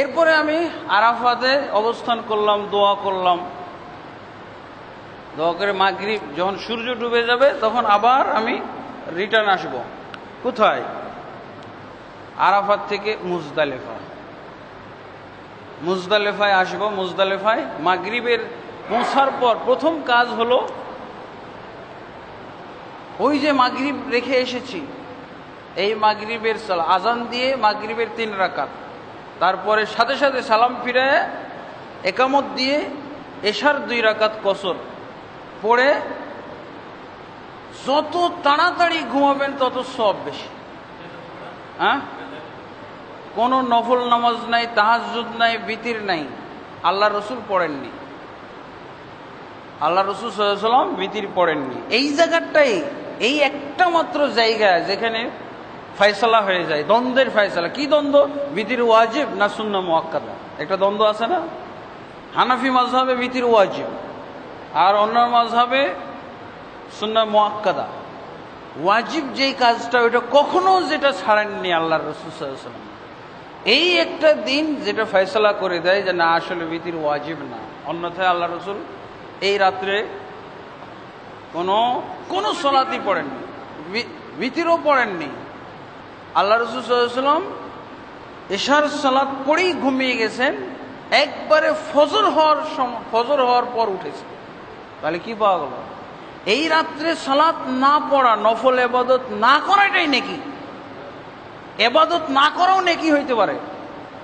এরপরে আমি আরাফাতে অবস্থান করলাম, দোয়া করলাম। দোয়া করে মাগরিব যখন সূর্য ডুবে যাবে তখন আবার আমি রিটার্ন আসব। কোথায়? আরাফাত থেকে মুজদালেফা। মুজদালেফায় আসব। মুজদালেফায় মাগরিবের পৌঁছার পর প্রথম কাজ হলো ওই যে মাগরিব রেখে এসেছি, এই মাগরিবের আজান দিয়ে মাগরিবের 3 রাকাত, তারপরে সাথে সাথে সালাম ফিরায় একামত দিয়ে এশার 2 রাকাত কসর পড়ে যত তাড়াতাড়ি ঘুমাবেন তত সব বেশি। হ্যাঁ, কোনো নফল নামাজ নাই, তাহাজ্জুদ নাই, বিতির নাই। আল্লাহ রসুল পড়েননি, আল্লাহ রসুল সাল্লাল্লাহু আলাইহি ওয়াসাল্লাম বিতির পড়েননি। এই জায়গাটাই, এই একটা মাত্র জায়গা যেখানে ফয়সালা হয়ে যায়, দ্বন্দ্বের ফয়সালা। কি দ্বন্দ্ব? বিতির ওয়াজিব না সুন্নাহ মুআক্কাদা, একটা দ্বন্দ্ব আছে না? হানাফি মাযহাবে বিতির ওয়াজিব, আর অন্য মাযহাবে সুন্নাহ মুআক্কাদা। ওয়াজিব যেই কাজটা ওইটা কখনো যেটা ছাড়েননি আল্লাহ রাসূল সাল্লাল্লাহু আলাইহি ওয়াসাল্লাম, এই একটা দিন যেটা ফয়সালা করে দেয় যে না আসলে বিতির ওয়াজিব না। অন্যথায় আল্লাহ রাসূল এই রাত্রে কোনো সালাতই পড়েননি, বিতিরও পড়েননি। আল্লাহ রাসূল সাল্লাল্লাহু আলাইহি ওয়াসাল্লাম এশার সালাত পড়েই ঘুমিয়ে গেছেন, একবারে ফজর হওয়ার পর উঠেছে। তাহলে কি পাওয়া গেল? এই রাত্রে সালাত না পড়া, নফল ইবাদত না করাটাই নেকি। ইবাদত না করাও নেকি হইতে পারে।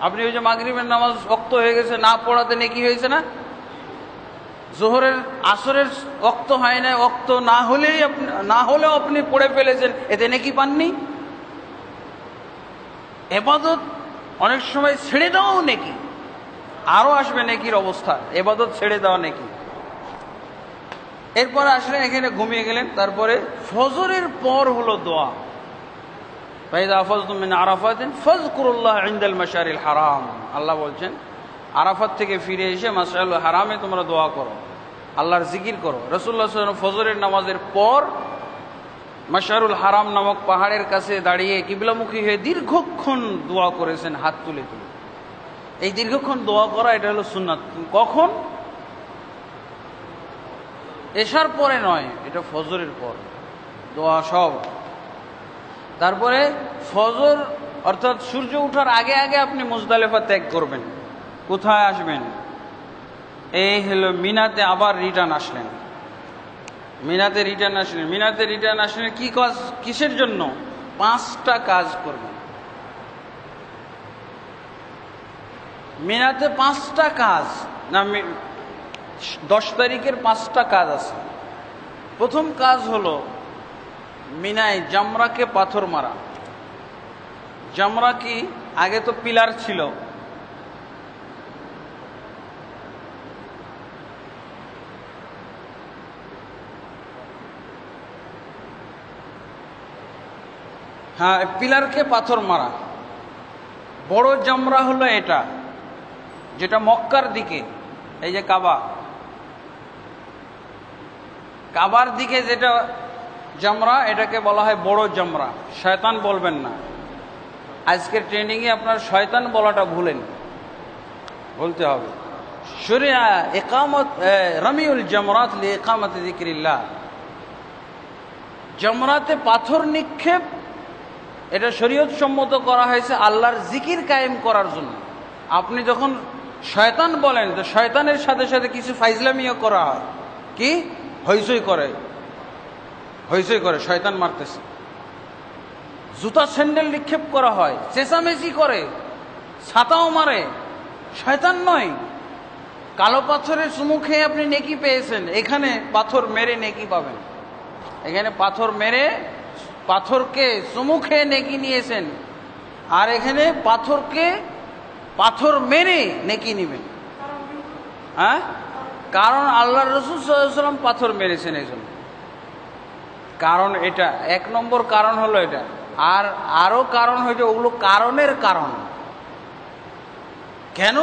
আপনি ওই যে মাগরিবের নামাজ ওয়াক্ত হয়ে গেছে, না পড়াতে নেকি হয়েছে না? জোহরের আসরের ওয়াক্ত হয় না, ওয়াক্ত না হলেও আপনি পড়ে ফেলেছেন, এতে নেকি পাননি? ইবাদত অনেক সময় ছেড়ে দেওয়াও নেকি, আরো আসবে নেকির অবস্থা। ইবাদত ছেড়ে দেওয়া নেকি। এরপরে আসলেন এখানে, ঘুমিয়ে গেলেন। তারপরে ফজরের পর হলো দোয়া। ফাইযা আফাযতুম মিন আরাফাতিন ফাযকুরুল্লাহ ইনদাল মাশারিল হারাম। আল্লাহ বলছেন আরাফাত থেকে ফিরে এসে মাশআরুল হারামে তোমরা দোয়া করো, আল্লাহর জিকির করো। রাসূলুল্লাহ সাল্লাল্লাহু আলাইহি ওয়াসাল্লাম ফজরের নামাজের পর মাশআরুল হারাম নামক পাহাড়ের কাছে দাঁড়িয়ে কিবলামুখী হয়ে দীর্ঘক্ষণ দোয়া করেছেন হাত তুলে তুলে। এই দীর্ঘক্ষণ দোয়া করা এটা হলো সুন্নাত। কখন? এশার পরে নয়, এটা ফজরের পর দোয়া সব। তারপরে ফজর অর্থাৎ সূর্য ওঠার আগে আগে আপনি মুজদালিফা ত্যাগ করবেন। কোথায় আসবেন? এই হলো মিনাতে আবার রিটার্ন আসলেন। মিনাতে রিটার্ন আসলেন কি কাজ, কিসের জন্য? 5টা কাজ করবেন। মিনাতে 5টা কাজ না, 10 তারিখের 5টা কাজ আছে। প্রথম কাজ হলো মিনায় জামরাকে পাথর মারা। জামরা কি? আগে তো পিলার ছিল, হ্যাঁ, পিলারকে পাথর মারা। বড় জামরা হলো এটা, যেটা মক্কার দিকে, এই যে কাবার দিকে যেটা জামরা, এটাকে বলা হয় বড় জামরা। শয়তান বলবেন না। আজকের ট্রেনিংয়ে আপনার শয়তান বলাটা বলতে হবে। শরিয়া ইকামত রামিউল জামরাত লিইকামাতি যিকরিল্লাহ। জামরাতে পাথর নিক্ষেপ এটা শরীয়ত সম্মত করা হয়েছে আল্লাহর জিকির কায়েম করার জন্য। আপনি যখন শয়তান বলেন তো শয়তানের সাথে সাথে কিছু ফাইজলামিও করা হয়। কি? হইচই করে শয়তান মারতেছে। জুতা স্যান্ডেল নিক্ষেপ করা হয়, চেঁচামেচি করে, ছাতাও মারে। শয়তান নয়, কালো পাথরের চুমু খেয়ে আপনি নেকি পেয়েছেন, এখানে পাথর মেরে নেকি পাবেন। এখানে পাথর মেরে, পাথরকে চুমু খেয়ে নেকি নিয়েছেন, আর এখানে পাথরকে পাথর মেরে নেকি নিবেন। হ্যাঁ, কারণ আল্লাহ রসুল সাল্লাল্লাহু আলাইহি ওয়াসাল্লাম পাথর মেরেছেন এই জন্য। কারণ এটা এক নম্বর কারণ হলো এটা। আর আরো কারণ হইতে, ওগুলো কারণের কারণ। কেন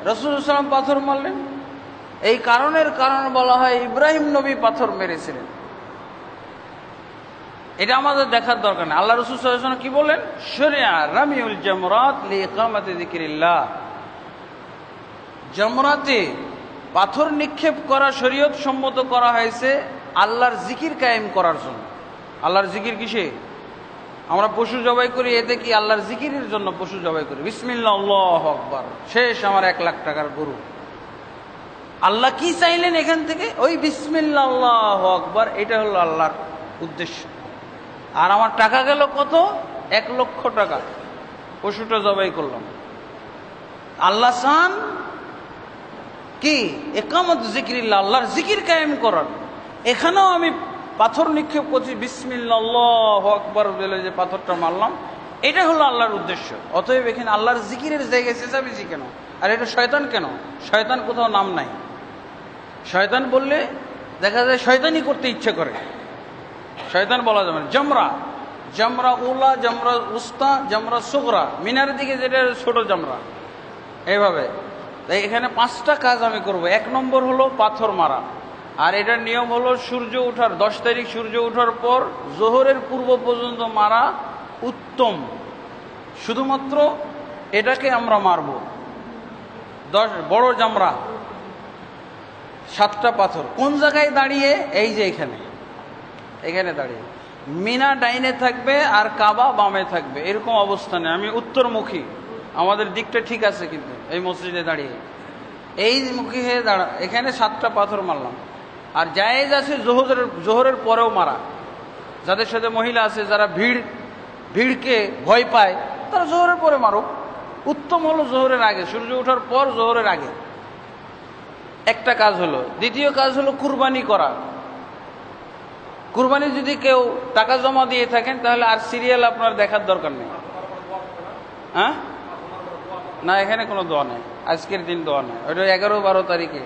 রাসূল সাল্লাল্লাহু আলাইহি ওয়াসাল্লাম পাথর মারলেন? এই কারণের কারণ বলা হয় ইব্রাহিম নবী পাথর মেরেছিলেন। এটা আমাদের দেখার দরকার নেই। আল্লাহ রাসূল সাল্লাল্লাহু আলাইহি ওয়াসাল্লাম কি বলেন? শরিয়া রামিউল জামরাত লিইকামাতি যিকরিল্লাহ। জামরাতে পাথর নিক্ষেপ করা শরীয়ত সম্মত করা হয়েছে আল্লাহর জিকির কায়েম করার জন্য। আল্লাহর জিকির কিসে? আমরা পশু জবাই করি, এতে কি আল্লাহর জিকিরের জন্য পশু জবাই করি। বিসমিল্লাহ আল্লাহু আকবার, শেষ আমার 1 লাখ টাকার গরু। আল্লাহ কি চাইলেন এখান থেকে? ওই বিসমিল্লাহ আল্লাহু আকবার, এটা হলো আল্লাহর উদ্দেশ্য। আর আমার টাকা গেল কত? 1 লক্ষ টাকা, পশুটা জবাই করলাম। আল্লাহ চান কি? ইকামত যিকরিল্লাহ, আল্লাহর জিকির কায়েম করার। এখানেও আমি পাথর নিক্ষেপ করছি, বিসমিল্লাহ আল্লাহু আকবার বলে যে পাথরটা মারলাম, এটা হলো আল্লাহর উদ্দেশ্য। অতএব এখানে আল্লাহর জিকিরের জায়গায় চেঁচামেচি কেন? আর এটা শয়তান কেন? শয়তান কোথাও নাম নাই। শয়তান বললে দেখা যায় শয়তানি করতে ইচ্ছে করে, শয়তান বলা যাবে না। জামরা, জামরা উলা, জামরা উস্তা, জামরা সুগরা, মিনার দিকে যেটা ছোট জামরা, এইভাবে। তাই এখানে 5টা কাজ আমি করব। 1 নম্বর হলো পাথর মারা। আর এটার নিয়ম হলো সূর্য ওঠার 10 তারিখ সূর্য ওঠার পর জোহরের পূর্ব পর্যন্ত মারা উত্তম। শুধুমাত্র এটাকে আমরা মারব। 10 বড় জামরা, 7টা পাথর। কোন জায়গায় দাঁড়িয়ে? এই যে এখানে, এখানে দাঁড়িয়ে। মিনা ডাইনে থাকবে আর কাবা বামে থাকবে, এরকম অবস্থানে। আমি উত্তরমুখী, আমাদের দিকটা ঠিক আছে, কিন্তু এই মসজিদে দাঁড়িয়ে এই মুখী হয়ে দাঁড়া। এখানে 7টা পাথর মারলাম। আর জায়েজ আছে জোহরের পরেও মারা। যাদের সাথে মহিলা আছে, যারা ভিড়কে ভয় পায়, তারা জোহরের পরে মারুক। উত্তম হলো জোহরের আগে, সূর্য ওঠার পর জোহরের আগে। একটা কাজ হলো। দ্বিতীয় কাজ হলো কুরবানি করা। কুরবানি যদি কেউ টাকা জমা দিয়ে থাকেন, তাহলে আর সিরিয়াল আপনার দেখার দরকার নেই। হ্যাঁ, না, এখানে কোনো দোয়া নেই, আজকের দিন দোয়া নেই, ওইটা 11-12 তারিখে।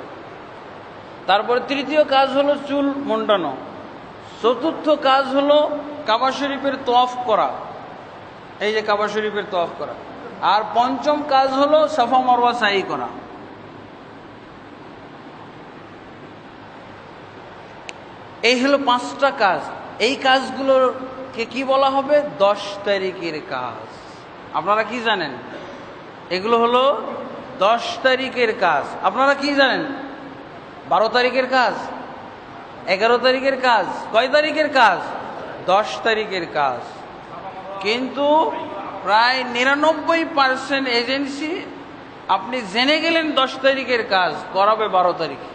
তারপরে তৃতীয় কাজ হলো চুল মুন্ডানো। চতুর্থ কাজ হলো কাবা শরীফের তওয়াফ করা, এই যে কাবা শরীফের তওয়াফ করা। আর পঞ্চম কাজ হলো সাফা মারওয়া সাই করা। এই হলো 5টা কাজ। এই কাজগুলোকে কি বলা হবে? 10 তারিখের কাজ। আপনারা কি জানেন? এগুলো হলো 10 তারিখের কাজ। আপনারা কি জানেন? 12 তারিখের কাজ, 11 তারিখের কাজ, কয় তারিখের কাজ? 10 তারিখের কাজ। কিন্তু প্রায় 99% এজেন্সি আপনি জেনে গেলেন 10 তারিখের কাজ, করাবে 12 তারিখে।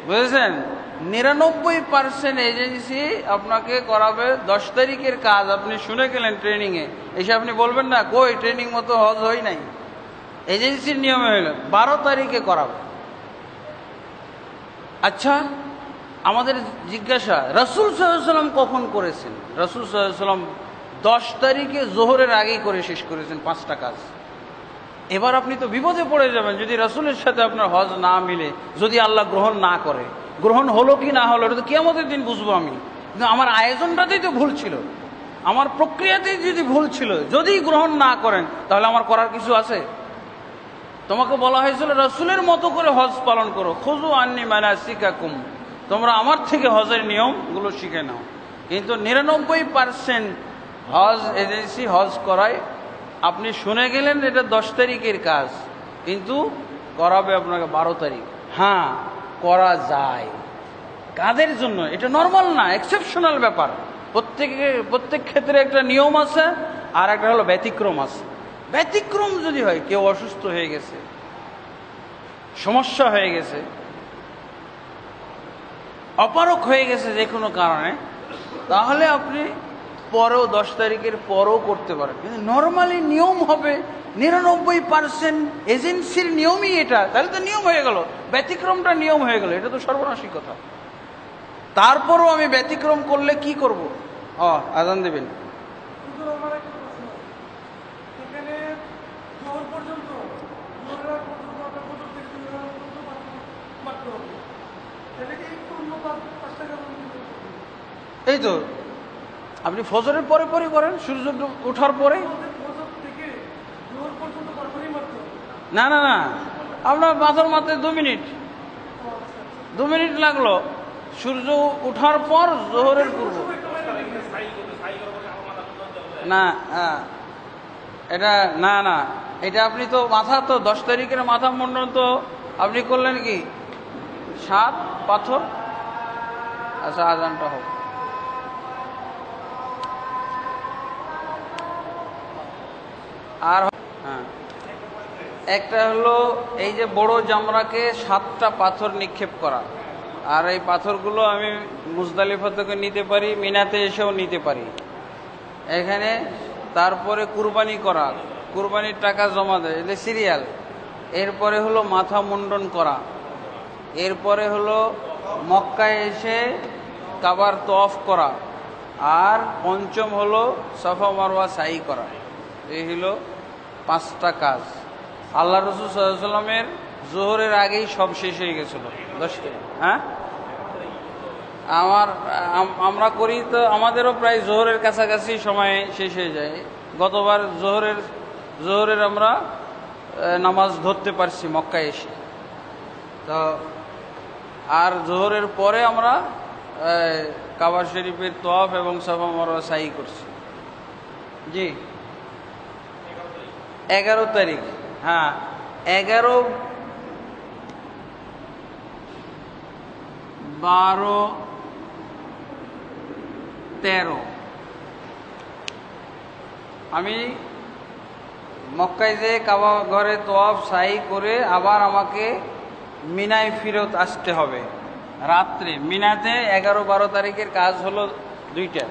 বুঝেছেন? 99% এজেন্সি আপনাকে করাবে 10 তারিখের কাজ। আপনি শুনে গেলেন ট্রেনিংয়ে, এসে আপনি বলবেন না কই ট্রেনিং মতো হজ হয় নাই। এজেন্সির নিয়মে হইল 12 তারিখে করাবে। আচ্ছা, আমাদের জিজ্ঞাসা, রাসূল সাল্লাল্লাহু আলাইহি ওয়াসাল্লাম কখন করেছেন? রাসূল সাল্লাল্লাহু আলাইহি ওয়াসাল্লাম 10 তারিখে জোহরের আগেই করে শেষ করেছেন 5টা কাজ। এবার আপনি তো বিপদে পড়ে যাবেন যদি রাসূলের সাথে আপনার হজ না মিলে, যদি আল্লাহ গ্রহণ না করে। গ্রহণ হলো কি না হলো এটা তো কিয়ামতের দিন বুঝবো আমি। কিন্তু আমার আয়োজনটাতেই তো ভুল ছিল, আমার প্রক্রিয়াতেই যদি ভুল ছিল, যদি গ্রহণ না করেন তাহলে আমার করার কিছু আছে? তোমাকে বলা হয়েছিল রাসূলের মতো করে হজ পালন করো, খুযু আন্নী মানাসিকাকুম, তোমরা আমার থেকে হজের নিয়মগুলো শিখে নাও। কিন্তু 99% হজ এজেন্সি হজ করায়। আপনি শুনে গেলেন এটা 10 তারিখের কাজ, কিন্তু করাবে আপনাকে 12 তারিখ। হ্যাঁ, করা যায়। কাদের জন্য? এটা নর্মাল না, এক্সেপশনাল ব্যাপার। প্রত্যেক ক্ষেত্রে একটা নিয়ম আছে, আর একটা হলো ব্যতিক্রম আছে। ব্যতিক্রম যদি হয়, কেউ অসুস্থ হয়ে গেছে, সমস্যা হয়ে গেছে, অপারক হয়ে গেছে যে কোনো কারণে, তাহলে আপনি পরেও 10 তারিখের পরেও করতে পারেন। কিন্তু নর্মালি নিয়ম হবে 99% এজেন্সির নিয়মই এটা, তাহলে তো নিয়ম হয়ে গেল, ব্যতিক্রমটা নিয়ম হয়ে গেল, এটা তো সর্বনাশী কথা। তারপরও আমি ব্যতিক্রম করলে কি করব? আজান দেবেন। এই তো আপনি ফজরের পরে পরে করেন, সূর্য ওঠার পরে। না না না, আপনার পাথর মারতে 2 মিনিট, 2 মিনিট লাগলো। সূর্য ওঠার পর জোহরের পূর্ব। না এটা না না, এটা আপনি তো মাথা তো 10 তারিখের মাথা মুন্ডন তো আপনি করলেন কি 7 পাথর। আচ্ছা আজানটা হোক। আর হ্যাঁ, একটা হলো এই যে বড় জামরাকে 7টা পাথর নিক্ষেপ করা, আর এই পাথরগুলো আমি মুজদালিফা থেকে নিতে পারি, মিনাতে এসেও নিতে পারি এখানে। তারপরে কুরবানি করা, কুরবানির টাকা জমা দেয়, এটা সিরিয়াল। এরপরে হলো মাথা মুন্ডন করা, এরপরে হলো মক্কায় এসে কাবার তওয়াফ করা, আর পঞ্চম হলো সাফা মারওয়া সাই করা। এই হলো 5টা কাজ। আল্লাহ রসুল সাল্লাল্লাহু আলাইহি ওয়াসাল্লামের জোহরের আগেই সব শেষ হয়ে গেছিল 10টা। হ্যাঁ, আমরা করি তো আমাদেরও প্রায় জোহরের কাছাকাছি সময় শেষ হয়ে যায়। গতবার জোহরের আমরা নামাজ ধরতে পারছি মক্কায় এসে। তো আর জোহরের পরে আমরা কাবা শরীফের তওয়াফ এবং সাফা মারওয়া সাই করছি। জি 11 তারিখ। হ্যাঁ 11, 12, 13 আমি মক্কায় যে কাবা ঘরে তওয়াফ সাই করে আবার আমাকে মিনায় ফিরত আসতে হবে রাত্রে। মিনাতে 11-12 তারিখের কাজ হলো 2টা,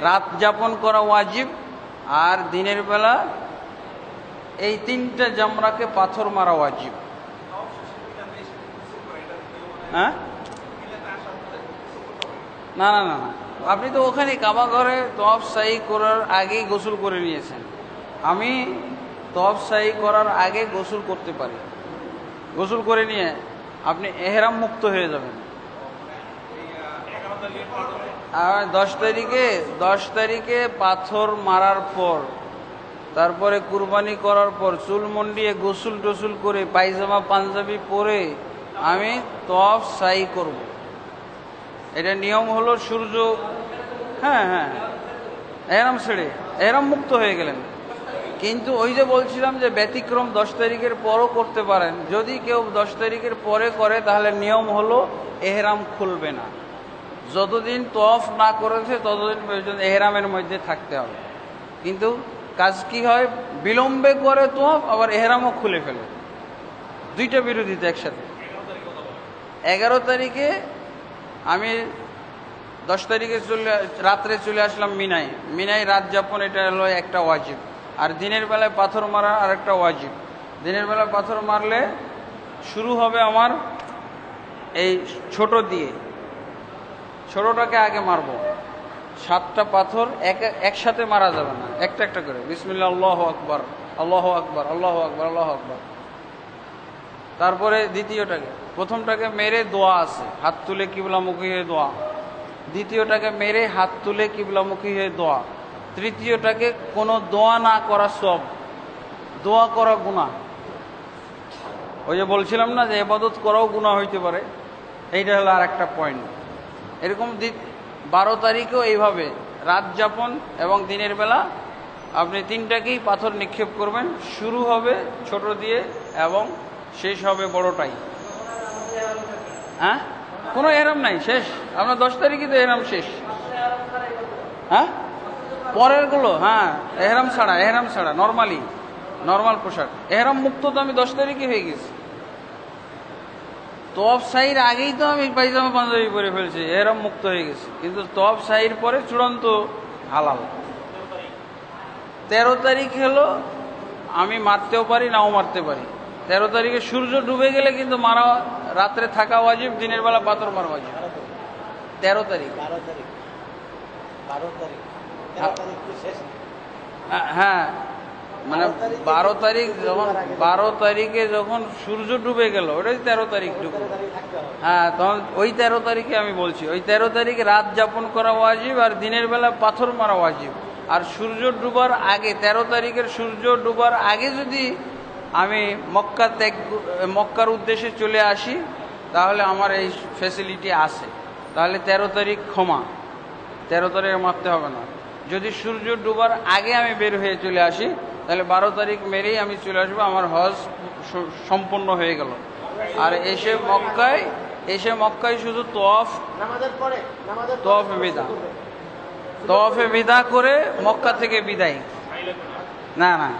রাত যাপন করা ওয়াজিব, আর দিনের বেলা এই 3টা জামরাকে পাথর মারা ওয়াজিব। হ্যাঁ না না না, আপনি তো ওখানে কাবা ঘরে তওয়াফ সাই করার আগেই গোসল করে নিয়েছেন। আমি তওয়াফ সাই করার আগে গোসল করতে পারি, গোসল করে নিয়ে আপনি এহরাম মুক্ত হয়ে যাবেন। আর 10 তারিখে পাথর মারার পর, তারপরে কুরবানি করার পর চুল মন্ডিয়ে গোসল টোসুল করে পায়জামা পাঞ্জাবি পরে আমি তওয়াফ সাই করব। এটা নিয়ম হলো সূর্য। হ্যাঁ হ্যাঁ, এহরাম ছেড়ে এহরাম মুক্ত হয়ে গেলেন। কিন্তু ওই যে বলছিলাম যে ব্যতিক্রম 10 তারিখের পরও করতে পারেন। যদি কেউ 10 তারিখের পরে করে তাহলে নিয়ম হলো এহরাম খুলবে না। যতদিন তওয়াফ না করেছে ততদিন পর্যন্ত এহরামের মধ্যে থাকতে হবে। কিন্তু কাজ কি হয়, বিলম্বে করে তওয়াফ আবার এহরামও খুলে ফেলে, 2টা বিরোধিতা একসাথে। 11 তারিখে আমি 10 তারিখে রাত্রে চলে আসলাম মিনায়। মিনায় রাত যাপন, এটা হলো একটা ওয়াজিব। আর দিনের বেলায় পাথর মারা আর একটা ওয়াজিব। দিনের বেলায় পাথর মারলে শুরু হবে আমার এই ছোট দিয়ে, ছোটটাকে আগে মারবো। 7টা পাথর একসাথে মারা যাবে না, একটা একটা করে। বিসমিল্লাহ, আল্লাহু আকবার, আল্লাহু আকবার, আল্লাহু আকবার, আল্লাহু আকবার। তারপরে দ্বিতীয়টাকে, প্রথমটাকে মেরে দোয়া আছে, হাত তুলে কিবলামুখী হয়ে দোয়া। দ্বিতীয়টাকে মেরে হাত তুলে কিবলামুখী হয়ে দোয়া। তৃতীয়টাকে কোনো দোয়া না করা সব, দোয়া করা গুনাহ। ওই যে বলছিলাম না যে ইবাদত করাও গুনাহ হইতে পারে, এইটা হলো আর একটা পয়েন্ট। এরকম 12 তারিখেও এইভাবে রাত যাপন এবং দিনের বেলা আপনি 3টাকেই পাথর নিক্ষেপ করবেন। শুরু হবে ছোট দিয়ে এবং শেষ হবে বড়টাই। হ্যাঁ, কোনো এহরাম নাই, শেষ। আপনার 10 তারিখে তো এহরাম শেষ। হ্যাঁ, পরেরগুলো হ্যাঁ এহরাম ছাড়া নর্মাল পোশাক। এহরাম মুক্ত তো আমি 10 তারিখে হয়ে গেছি। তওয়াফ সাইর আগেই তো আমি পায়জামা পাঞ্জাবি পরে ফেলছি, এহরাম মুক্ত হয়ে গেছি। কিন্তু তওয়াফ সাইর পরে চূড়ান্ত হালাল। 13 তারিখ হলো আমি মারতেও পারি, নাও মারতে পারি। 13 তারিখে সূর্য ডুবে গেলে কিন্তু মারা, রাত্রে থাকা ওয়াজিব, দিনের বেলা পাথর মারা ওয়াজিব। 13 তারিখ, হ্যাঁ, মানে 12 তারিখ যখন, 12 তারিখে যখন সূর্য ডুবে গেল, ওটাই 13 তারিখ ডুবে, হ্যাঁ, তখন ওই 13 তারিখে আমি বলছি, ওই 13 তারিখে রাত যাপন করা ওয়াজিব আর দিনের বেলা পাথর মারা ওয়াজিব। আর সূর্য ডুবার আগে, 13 তারিখের সূর্য ডুবার আগে যদি আমি মক্কার উদ্দেশ্যে চলে আসি, তাহলে আমার এই ফ্যাসিলিটি আছে, তাহলে 13 তারিখ ক্ষমা, 13 তারিখে মারতে হবে না। যদি সূর্য ডুবার আগে আমি বের হয়ে চলে আসি, তাহলে 12 তারিখ মেরেই আমি চলে আসবো, আমার হজ সম্পূর্ণ হয়ে গেল। আর এসে মক্কায় শুধু তওয়াফে বিদা করে মক্কা থেকে বিদায়, না না,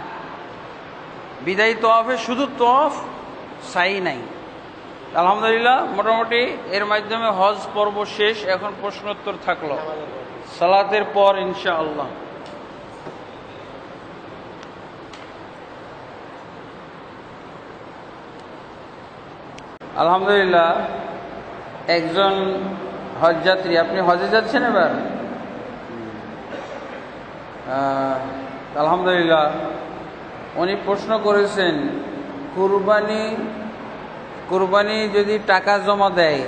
বিদায়ী তওয়াফে শুধু তওয়াফ, সাই নাই। আলহামদুলিল্লাহ, মোটামুটি এর মাধ্যমে হজ পর্ব শেষ। এখন প্রশ্নোত্তর থাকলো সালাতের পর ইনশাআল্লাহ। আলহামদুলিল্লাহ, একজন হজযাত্রী, আপনি হজে যাচ্ছেন এবার? আলহামদুলিল্লাহ, উনি প্রশ্ন করেছেন কুরবানি যদি টাকা জমা দেয়,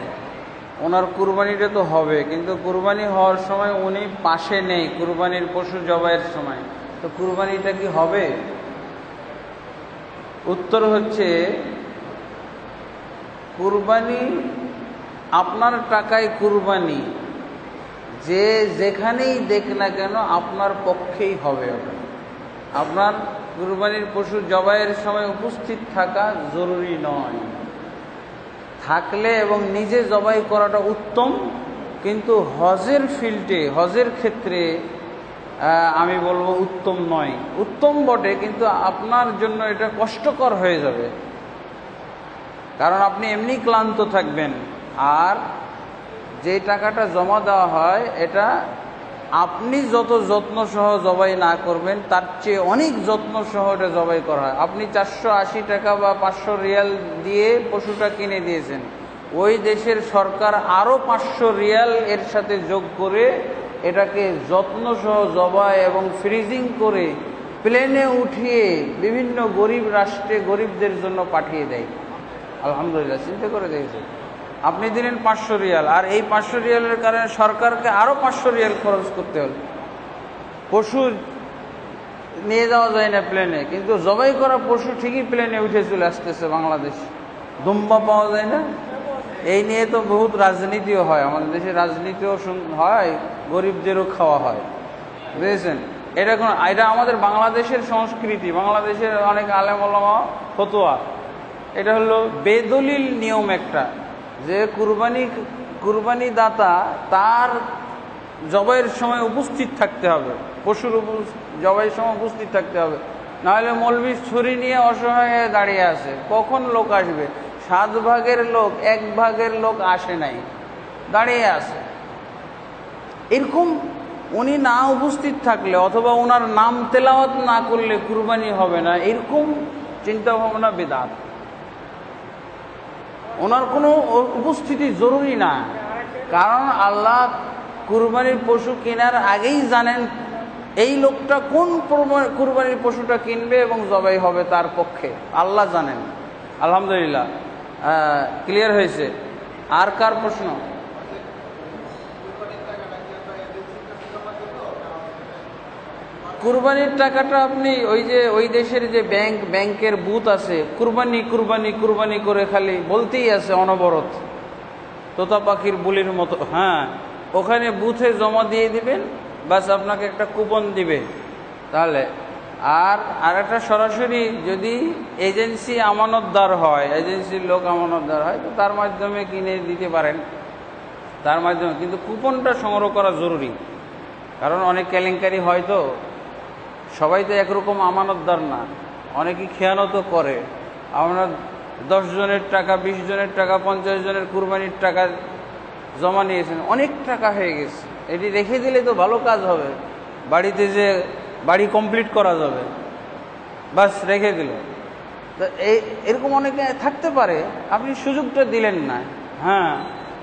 ওনার কুরবানিটা তো হবে, কিন্তু কুরবানি হওয়ার সময় উনি পাশে নেই কুরবানির পশু জবাইয়ের সময়, তো কুরবানিটা কি হবে? উত্তর হচ্ছে, কুরবানি আপনার টাকায় কুরবানি, যে যেখানেই দেখ না কেন আপনার পক্ষেই হবে। আপনার কুরবানির পশু জবাইয়ের সময় উপস্থিত থাকা জরুরি নয়, থাকলে এবং নিজে জবাই করাটা উত্তম, কিন্তু হজের ফিল্ডে, হজের ক্ষেত্রে আমি বলবো উত্তম নয়। উত্তম বটে, কিন্তু আপনার জন্য এটা কষ্টকর হয়ে যাবে, কারণ আপনি এমনি ক্লান্ত থাকবেন। আর যে টাকাটা জমা দেওয়া হয়, এটা আপনি যত যত্ন সহ জবাই না করবেন, তার চেয়ে অনেক যত্ন সহ এটা জবাই করা হয়। আপনি 480 টাকা বা 500 রিয়াল দিয়ে পশুটা কিনে দিয়েছেন, ওই দেশের সরকার আরও 500 রিয়াল এর সাথে যোগ করে এটাকে যত্ন সহ জবাই এবং ফ্রিজিং করে প্লেনে উঠিয়ে বিভিন্ন গরিব রাষ্ট্রে গরিবদের জন্য পাঠিয়ে দেয়। আলহামদুলিল্লাহ, চিন্তা করে দেখেছেন, আপনি দিলেন 500 রিয়াল, আর এই 500 রিয়ালের কারণে সরকারকে আরও 500 রিয়াল খরচ করতে হল। পশু নিয়ে যাওয়া যায় না প্লেনে, কিন্তু জবাই করা পশু ঠিকই প্লেনে উঠে চলে আসতেছে বাংলাদেশ। দুম্বা পাওয়া যায় না, এই নিয়ে তো বহুত রাজনীতিও হয়, আমাদের দেশে রাজনীতিও হয়, গরিবদেরও খাওয়া হয়, বুঝেছেন? এটা আমাদের বাংলাদেশের সংস্কৃতি, বাংলাদেশের অনেক আলেম ওলামা ফতোয়া। এটা হলো বেদলিল নিয়ম একটা, যে কুরবানি দাতা তার জবাইয়ের সময় উপস্থিত থাকতে হবে, পশুর জবাইয়ের সময় উপস্থিত থাকতে হবে, নাহলে মৌলবি ছুরি নিয়ে অসহায় দাঁড়িয়ে আছে, কখন লোক আসবে? 7 ভাগের লোক 1 ভাগের লোক আসে নাই, দাঁড়িয়ে আছে। এরকম উনি না উপস্থিত থাকলে অথবা ওনার নাম তেলাওয়াত না করলে কুরবানি হবে না, এরকম চিন্তা ভাবনা বেদাত। ওনার কোনো উপস্থিতি জরুরি না, কারণ আল্লাহ কুরবানির পশু কেনার আগেই জানেন এই লোকটা কোন কুরবানির পশুটা কিনবে এবং জবাই হবে তার পক্ষে, আল্লাহ জানেন। আলহামদুলিল্লাহ, ক্লিয়ার হয়েছে। আর কার প্রশ্ন? কুরবানির টাকাটা আপনি ওই দেশের যে ব্যাংকের বুথ আছে, কুরবানি কুরবানি কুরবানি করে খালি বলতেই আছে অনবরত, তোতা পাখির বুলির মতো। হ্যাঁ, ওখানে বুথে জমা দিয়ে দিবেন, বাস আপনাকে একটা কুপন দিবে তাহলে। আর একটা সরাসরি যদি এজেন্সি আমানতদার হয়, এজেন্সির লোক আমানতদার হয়, তো তার মাধ্যমে কিনে দিতে পারেন, তার মাধ্যমে। কিন্তু কুপনটা সংগ্রহ করা জরুরি, কারণ অনেক কেলেঙ্কারি হয়, তো সবাই তো একরকম আমানতদার না, অনেকেই খেয়ানতও করে। আমরা 10 জনের টাকা, 20 জনের টাকা, 50 জনের কুরবানির টাকা জমা নিয়েছেন, অনেক টাকা হয়ে গেছে, এটি রেখে দিলে তো ভালো কাজ হবে, বাড়িতে যে বাড়ি কমপ্লিট করা যাবে। বাস রেখে দিল। তো এরকম অনেকে থাকতে পারে, আপনি সুযোগটা দিলেন না। হ্যাঁ,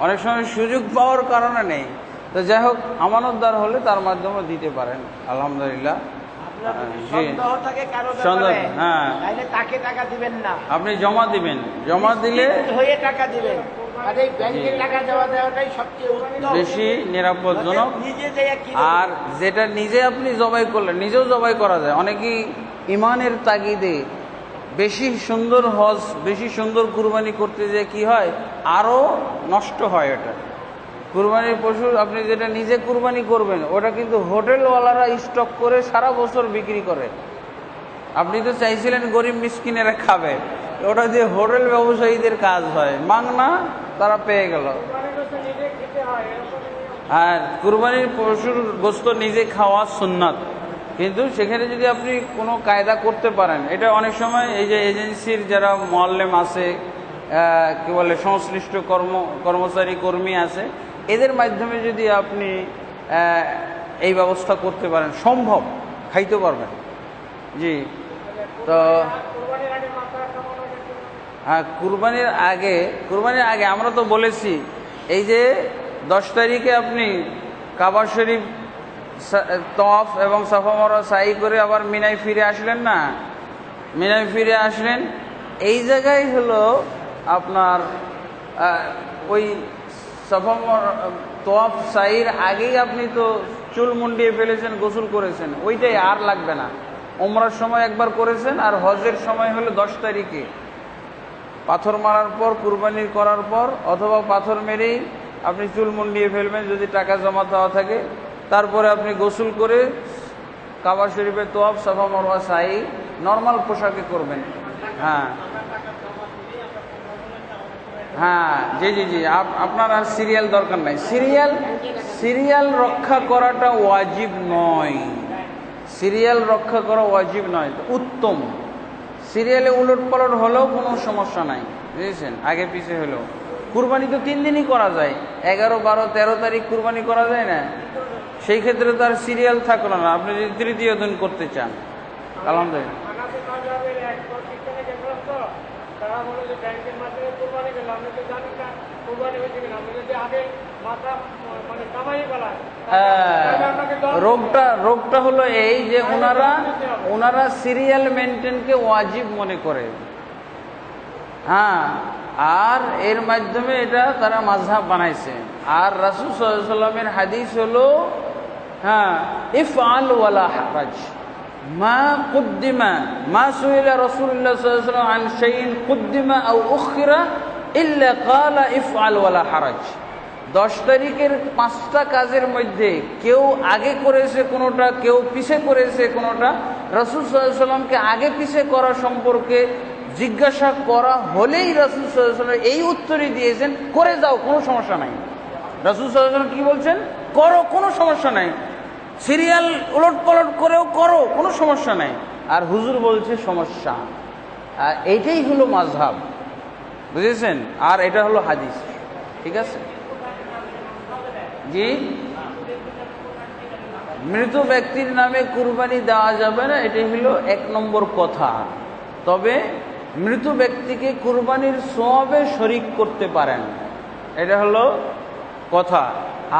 অনেক সময় সুযোগ পাওয়ার কারণে নেই। তো যাই হোক, আমানতদার হলে তার মাধ্যমে দিতে পারেন, আলহামদুলিল্লাহ। হ্যাঁ, আপনি জমা দিবেন, জমা দিলে বেশি নিরাপদজনক। আর যেটা নিজে আপনি জবাই করলেন, নিজেও জবাই করা যায়। অনেকেই ইমানের তাগিদে বেশি সুন্দর হজ, বেশি সুন্দর কুরবানি করতে যে কি হয়, আরো নষ্ট হয়। এটা কুরবানির পশু আপনি যেটা নিজে কুরবানি করবেন, ওটা কিন্তু হোটেলওয়ালারা স্টক করে সারা বছর বিক্রি করে। আপনি তো চাইছিলেন গরিব মিসকিনেরা খাবে, ওটা দিয়ে হোটেল ব্যবসায়ীদের কাজ হয়, মাংনা তারা পেয়ে গেল। আর কুরবানির পশুর গোশত নিজে খাওয়া সুন্নাত, কিন্তু সেখানে যদি আপনি কোনো কায়দা করতে পারেন, এটা অনেক সময় এই যে এজেন্সির যারা মোয়াল্লেম আছে, কি বলে, সংশ্লিষ্ট কর্মচারী কর্মী আছে, এদের মাধ্যমে যদি আপনি এই ব্যবস্থা করতে পারেন, সম্ভব, খাইতে পারবেন। জি, তো হ্যাঁ, কুরবানির আগে আমরা তো বলেছি, এই যে 10 তারিখে আপনি কাবা শরীফ তওয়াফ এবং সাফা মারওয়া সাই করে আবার মিনায় ফিরে আসলেন না, মিনায় ফিরে আসলেন, এই জায়গায় হলো আপনার ওই সাফা তওয়াফ সাইর আগেই আপনি তো চুল মুন্ডিয়ে ফেলেছেন, গোসল করেছেন, ওইটাই আর লাগবে না। ওমরার সময় একবার করেছেন, আর হজের সময় হলো 10 তারিখে পাথর মারার পর, কুরবানি করার পর, অথবা পাথর মেরেই আপনি চুল মুন্ডিয়ে ফেলবেন যদি টাকা জমা দেওয়া থাকে। তারপরে আপনি গোসল করে কাবা শরীফের তওয়াফ, সাফা মারওয়া সাই নর্মাল পোশাকে করবেন। হ্যাঁ হ্যাঁ, জি জি জি, আপনার আর সিরিয়াল দরকার নাই। সিরিয়াল রক্ষা করাটা ওয়াজিব নয়, সিরিয়াল রক্ষা করা ওয়াজিব নয়, উত্তম। সিরিয়ালে উলট পালট হলেও কোনো সমস্যা নাই, বুঝেছেন, আগে পিছে হলেও। কুরবানি তো 3 দিনই করা যায়, 11, 12, 13 তারিখ কুরবানি করা যায় না, সেই ক্ষেত্রে তার সিরিয়াল থাকলো না, আপনি যদি তৃতীয় দিন করতে চান। আলহামদুলিল্লাহ। রোগটা হলো এই যে ওনারা সিরিয়াল মেনটেনকে ওয়াজিব মনে করে। হ্যাঁ, আর এর মাধ্যমে এটা তারা মাযহাব বানাইছে। আর রাসূল সাল্লাল্লাহু আলাইহি ওয়াসাল্লামের হাদিস হলো, হ্যাঁ, ইফআল ওয়ালা হারাজ, মা কুদ্দিমা, মা সুইলা রাসূলুল্লাহ সাল্লাল্লাহু আলাইহি ওয়াসাল্লাম আন শাইইন কুদ্দিমা আও উখিরা ইল্লা ক্বালা ইফআল ওয়ালা হারাজ। 10 তারিখের 5টা কাজের মধ্যে কেউ আগে করেছে কোনোটা, কেউ পিছে করেছে কোনোটা, রাসূল সাল্লাল্লাহু আলাইহি ওয়াসাল্লামকে আগে পিছে করা সম্পর্কে জিজ্ঞাসা করা হলেই রাসূল সাল্লাল্লাহু আলাইহি ওয়াসাল্লাম এই উত্তরই দিয়েছেন, করে যাও, কোনো সমস্যা নাই। রাসূল সাল্লাল্লাহু আলাইহি ওয়াসাল্লাম কি বলছেন? করো, কোনো সমস্যা নাই, সিরিয়াল উলট পালট করেও করো, কোনো সমস্যা নাই। আর হুজুর বলছে সমস্যা। আর এইটাই হলো মাযহাব, বুঝেছেন, আর এটা হলো হাদিস। ঠিক আছে জি, মৃত ব্যক্তির নামে কুরবানি দেওয়া যাবে না, এটাই হলো 1 নম্বর কথা। তবে মৃত ব্যক্তিকে কুরবানির সওয়াবে শরীক করতে পারেন, এটা হলো কথা।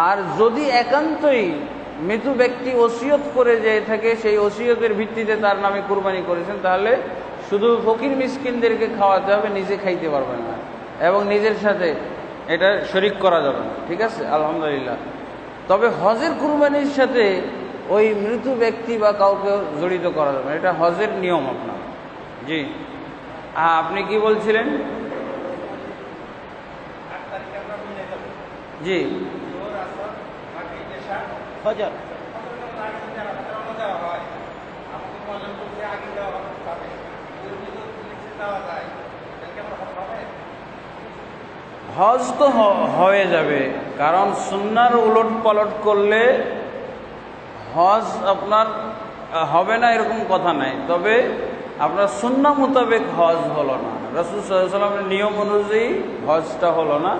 আর যদি একান্তই মৃত ব্যক্তি ওসিয়ত করে যেয়ে থাকে, সেই ওসিয়তের ভিত্তিতে তার নামে কুরবানি করেছেন, তাহলে শুধু ফকির মিসকিনদেরকে খাওয়াতে হবে, নিজে খাইতে পারবেন না, এবং নিজের সাথে এটা শরীক করা যাবে না। ঠিক আছে, আলহামদুলিল্লাহ। তবে হজের কুরবানির সাথে ওই মৃত ব্যক্তি বা কাউকে জড়িত করা যাবে না, এটা হজের নিয়ম আপনার। জি, আপনি কি বলছিলেন? জি, হজ তো হয়ে যাবে, কারণ সুন্নাহর উলট পালট করলে হজ আপনার হবে না এরকম কথা নাই। তবে আপনার সুন্নাহ মোতাবেক হজ হলো না, রাসূল সাল্লাল্লাহু আলাইহি ওয়াসাল্লামের নিয়ম অনুযায়ী হজটা হলো না।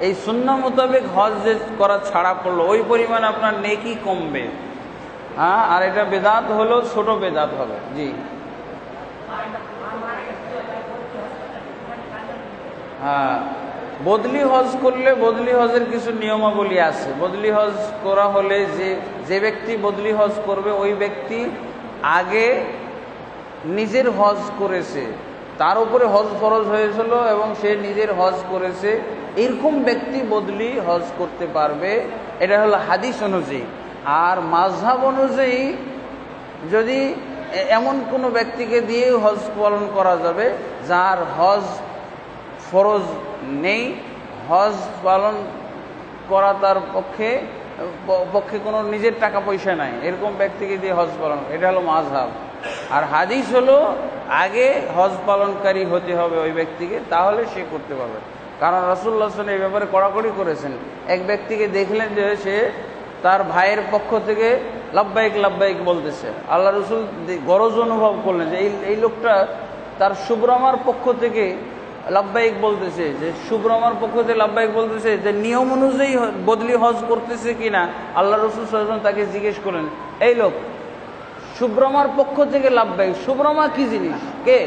এই সুন্নাহ মোতাবেক হজ যে করা ছাড়া পড়লো, ওই পরিমাণ আপনার নেকি কমবে। হ্যাঁ, আর এটা বেদাত হলো, ছোট বেদাত হবে। জি, হ্যাঁ, বদলি হজ করলে বদলি হজের কিছু নিয়মাবলী আছে। বদলি হজ করা হলে যে ব্যক্তি বদলি হজ করবে ওই ব্যক্তি আগে নিজের হজ করেছে, তার উপরে হজ ফরজ হয়েছিল এবং সে নিজের হজ করেছে, এরকম ব্যক্তি বদলি হজ করতে পারবে। এটা হলো হাদিস অনুযায়ী। আর মাযহাব অনুযায়ী যদি এমন কোনো ব্যক্তিকে দিয়ে হজ পালন করা যাবে যার হজ ফরজ নেই, হজ পালন করা তার পক্ষে কোনো নিজের টাকা পয়সা নাই, এরকম ব্যক্তিকে দিয়ে হজ পালন, এটা হলো মাযহাব। আর হাদিস হলো আগে হজ পালনকারী হতে হবে ওই ব্যক্তিকে, তাহলে সে করতে পারবে। কারণ রাসূলুল্লাহ সাল্লাল্লাহু আলাইহি ওয়াসাল্লাম এই ব্যাপারে কড়াকড়ি করেছেন। এক ব্যক্তিকে দেখলেন যে সে তার ভাইয়ের পক্ষ থেকে লাব্বাইক লাব্বাইক বলতেছে, আল্লাহ রাসূল গরজ অনুভব করলেন যে এই লোকটা তার সুব্রমার পক্ষ থেকে লাব্বাইক বলতেছে, যে সুব্রমার পক্ষ থেকে লাব্বাইক বলতেছে, যে নিয়ম অনুযায়ী বদলি হজ করতেছে কিনা। আল্লাহ রাসূল সাল্লাল্লাহু আলাইহি ওয়াসাল্লাম তাকে জিজ্ঞেস করলেন, এই লোক সুব্রমার পক্ষ থেকে লাব্বাইক, সুব্রমা কি জিনিস, কে?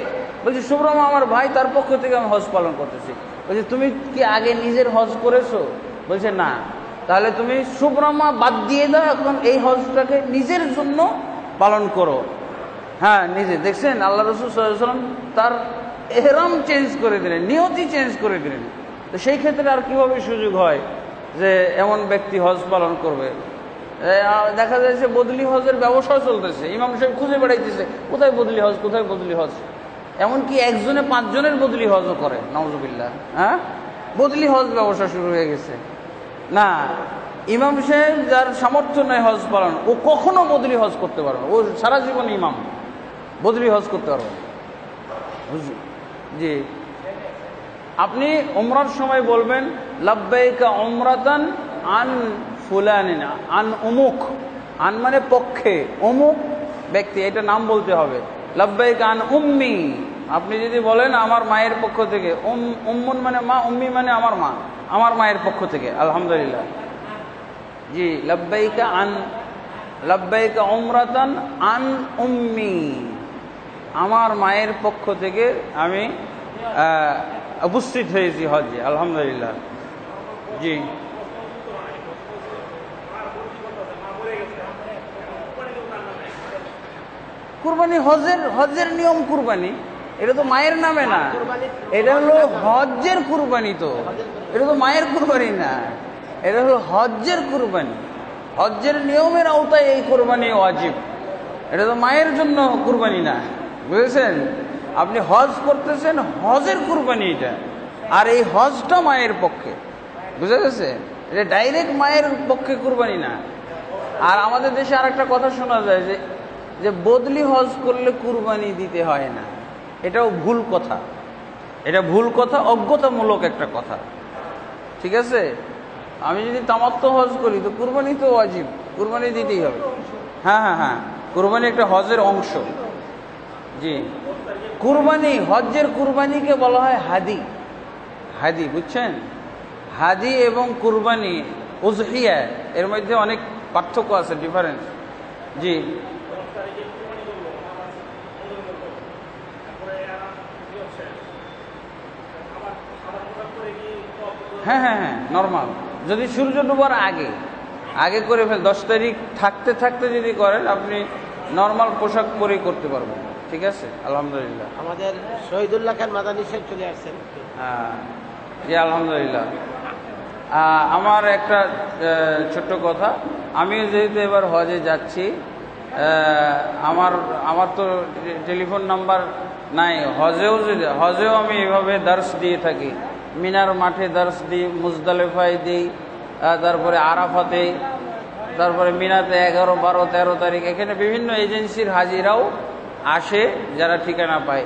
বলছে সুব্রমা আমার ভাই, তার পক্ষ থেকে আমি হজ পালন করতেছি। বলছে তুমি কি আগে নিজের হজ করেছো? বলছে না। তাহলে তুমি সুব্রমা বাদ দিয়ে দাও, এখন এই হজটাকে নিজের জন্য পালন করো। হ্যাঁ, নিজে দেখছেন আল্লাহ রাসূল সাল্লাল্লাহু আলাইহি ওয়াসাল্লাম তার এহরাম চেঞ্জ করে দিলেন, নিয়তি চেঞ্জ করে দিলেন। তো সেই ক্ষেত্রে আর কিভাবে সুযোগ হয় যে এমন ব্যক্তি হজ পালন করবে? দেখা যায় যে বদলি হজের ব্যবসা চলতেছে, ইমাম সাহেব খুঁজে বেড়াইতেছে কোথায় বদলি হজ, কোথায় বদলি হজ। এমনকি একজনে 5 জনের বদলি হজও করে, নাউজুবিল্লাহ। হ্যাঁ, বদলি হজ ব্যবসা শুরু হয়ে গেছে। না, ইমাম সাহেব যার সামর্থ্য নেই হজ পালন, ও কখনো বদলি হজ করতে পারবে না। ও সারা জীবন ইমাম, বদলি হজ করতে পারবে না। জি, আপনি উমরার সময় বলবেন লাব্বাইকা উমরাতান আন ফুলানিন আন উমুক, আন মানে পক্ষে, অমুক ব্যক্তি, এটা নাম বলতে হবে। লাব্বাইকা আন উম্মি, আপনি যদি বলেন আমার মায়ের পক্ষ থেকে, উম্মুন মানে মা, উম্মি মানে আমার মা, আমার মায়ের পক্ষ থেকে, আলহামদুলিল্লাহ। জি, লাব্বাইকা উমরাতান আন উম্মি, আমার মায়ের পক্ষ থেকে আমি উপস্থিত হয়েছি হজে, আলহামদুলিল্লাহ। জি, কুরবানি হজের নিয়ম কুরবানি, এটা তো মায়ের নামে না, এটা হলো হজ্জের কুরবানি। তো এটা তো মায়ের কুরবানি না, এটা হলো হজ্জের কুরবানি। হজ্জের নিয়মের আওতায় এই কুরবানি ওয়াজিব, এটা তো মায়ের জন্য কুরবানি না, বুঝেছেন? আপনি হজ করতেছেন, হজের কুরবানি এটা, আর এই হজটা মায়ের পক্ষে, বুঝে গেছে? এটা ডাইরেক্ট মায়ের পক্ষে কুরবানি না। আর আমাদের দেশে আর একটা কথা শোনা যায় যে বদলি হজ করলে কুরবানি দিতে হয় না। এটাও ভুল কথা, এটা ভুল কথা, অজ্ঞতামূলক একটা কথা। ঠিক আছে, আমি যদি তামাত্তু হজ করি তো কুরবানি তো ওয়াজিব, কুরবানি দিতেই হবে। হ্যাঁ হ্যাঁ হ্যাঁ, কুরবানি একটা হজের অংশ। জি, কুরবানি, হজ্জের কুরবানিকে বলা হয় হাদি। হাদি, বুঝছেন? হাদি এবং কুরবানি, উযহিয়া, এর মধ্যে অনেক পার্থক্য আছে, ডিফারেন্স। জি, হ্যাঁ হ্যাঁ হ্যাঁ, নর্মাল। যদি সূর্য ডুবার আগে করে ফেল, 10 তারিখ থাকতে থাকতে যদি করেন, আপনি নর্মাল পোশাক পরেই করতে পারবেন। ঠিক আছে, আলহামদুলিল্লাহ। আমাদের শহীদুল্লাহ খান মাদানী সাহেব চলে আসছেন। হ্যাঁ, জি, আলহামদুলিল্লাহ। আমার একটা ছোট্ট কথা, আমিও যেহেতু এবার হজে যাচ্ছি, আমার তো টেলিফোন নাম্বার নাই। হজেও আমি এভাবে দার্স দিয়ে থাকি, মিনার মাঠে দার্স দিই, মুজদালিফায় দিই, তারপরে আরাফাতে, তারপরে মিনাতে 11, 12, 13 তারিখ। এখানে বিভিন্ন এজেন্সির হাজিরাও আসে যারা ঠিকানা পায়।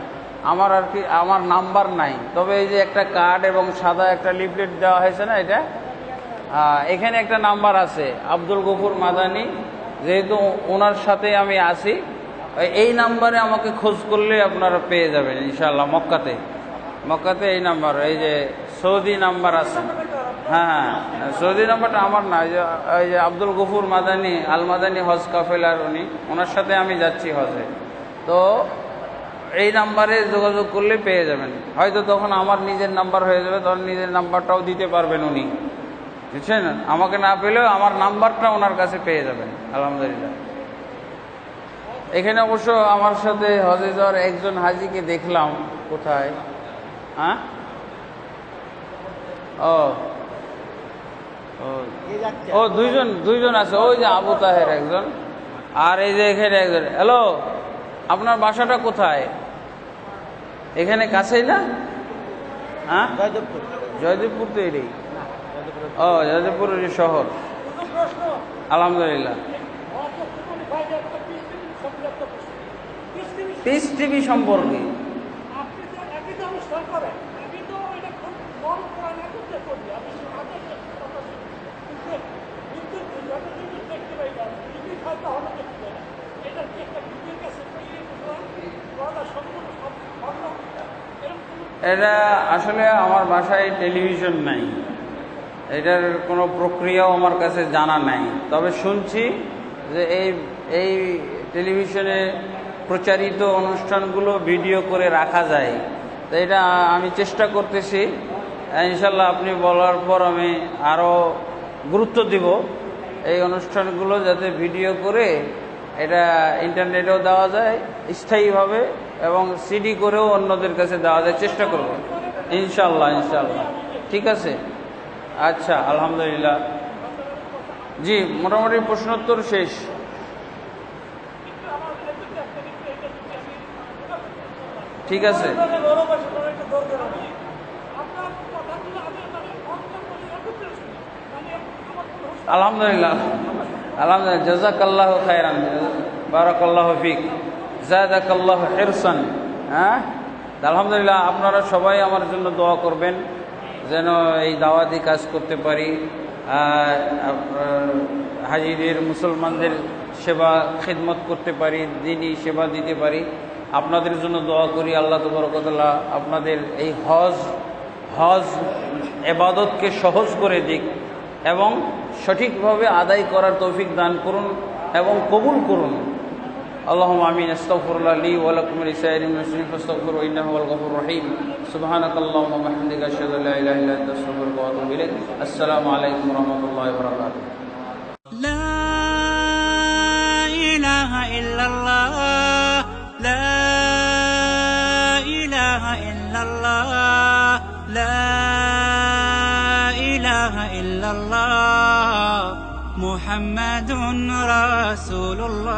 আমার নাম্বার নাই, তবে এই যে একটা কার্ড এবং সাদা একটা লিফলেট দেওয়া হয়েছে না, এটা এখানে একটা নাম্বার আছে, আব্দুল গফুর মাদানী, যেহেতু ওনার সাথে আমি আছি, এই নাম্বারে আমাকে খোঁজ করলে আপনারা পেয়ে যাবেন ইনশাআল্লাহ। মক্কাতে এই নাম্বার, এই যে সৌদি নাম্বার আছে। হ্যাঁ, সৌদি নাম্বারটা আমার না, ওই যে আব্দুল গফুর মাদানী, আল মাদানী হজ কাফেলার, ওনার সাথে আমি যাচ্ছি হজে। তো এই নাম্বারে যোগাযোগ করলে পেয়ে যাবেন। হয়তো তখন আমার নিজের নাম্বার হয়ে যাবে, তখন নিজের নাম্বারটাও দিতে পারবেন উনি, বুঝছেন? আমাকে না পেলেও আমার নাম্বারটা ওনার কাছে পেয়ে যাবেন। আলহামদুলিল্লাহ। এখানে অবশ্য আমার সাথে হজে যাওয়ার একজন হাজিকে দেখলাম। কোথায়? হ্যাঁ, ও দুইজন আছে। ওই যে আবু তাহের একজন, আর এই যে এখানে একজন। হ্যালো, আপনার বাসাটা কোথায়? এখানে কাছেই না? হ্যাঁ, জয়দেবপুর তো এটাই। ও, জয়দেবপুর শহর। আলহামদুলিল্লাহ। পিস টিভি সম্পর্কে এটা আসলে আমার বাসায় টেলিভিশন নাই, এটার কোনো প্রক্রিয়াও আমার কাছে জানা নাই। তবে শুনছি যে এই টেলিভিশনে প্রচারিত অনুষ্ঠানগুলো ভিডিও করে রাখা যায়। তো এটা আমি চেষ্টা করতেছি, ইনশাল্লাহ আপনি বলার পর আমি আরও গুরুত্ব দিব এই অনুষ্ঠানগুলো যাতে ভিডিও করে এটা ইন্টারনেটেও দেওয়া যায় স্থায়ীভাবে, এবং সিডি করেও অন্যদের কাছে দেওয়া যায়। চেষ্টা করব ইনশাল্লাহ। ঠিক আছে, আচ্ছা, আলহামদুলিল্লাহ। জি, মোটামুটি প্রশ্নোত্তর শেষ। ঠিক আছে, আলহামদুলিল্লাহ। জাযাকাল্লাহু খায়রান, বারাকাল্লাহু ফিক, জাযাকাল্লাহু হিরসান। হ্যাঁ, আলহামদুলিল্লাহ। আপনারা সবাই আমার জন্য দোয়া করবেন যেন এই দাওয়াতি কাজ করতে পারি, হাজিদের মুসলমানদের সেবা খিদমত করতে পারি, দ্বীনি সেবা দিতে পারি। আপনাদের জন্য দোয়া করি, আল্লাহ তাবারক ওয়া তাআলা আপনাদের এই হজ ইবাদতকে সহজ করে দিক এবং সঠিকভাবে আদায় করার তৌফিক দান করুন এবং কবুল করুন। আল্লাহুম্মা আমিন। আস্তাগফিরুল্লাহ লি ওয়া লাকুম ওয়া লিসাইরিল মুসলিমিন ফাস্তাগফিরুহু ইন্নাহু হুয়াল গফুরুর রহিম। সুবহানাকাল্লাহুম্মা ওয়া বিহামদিকা আশহাদু আল্লা ইলাহা ইল্লা আনতা আস্তাগফিরুকা ওয়া আতুবু ইলাইক। আসসালামু আলাইকুম ওয়া রাহমাতুল্লাহি ওয়া বারাকাতুহু। লা ইলাহা ইল্লাল্লাহ, লা ইলাহা ইল্লাল্লাহ, লা ইলাহা ইল্লাল্লাহ, মুহাম্মাদুর রাসূলুল্লাহ।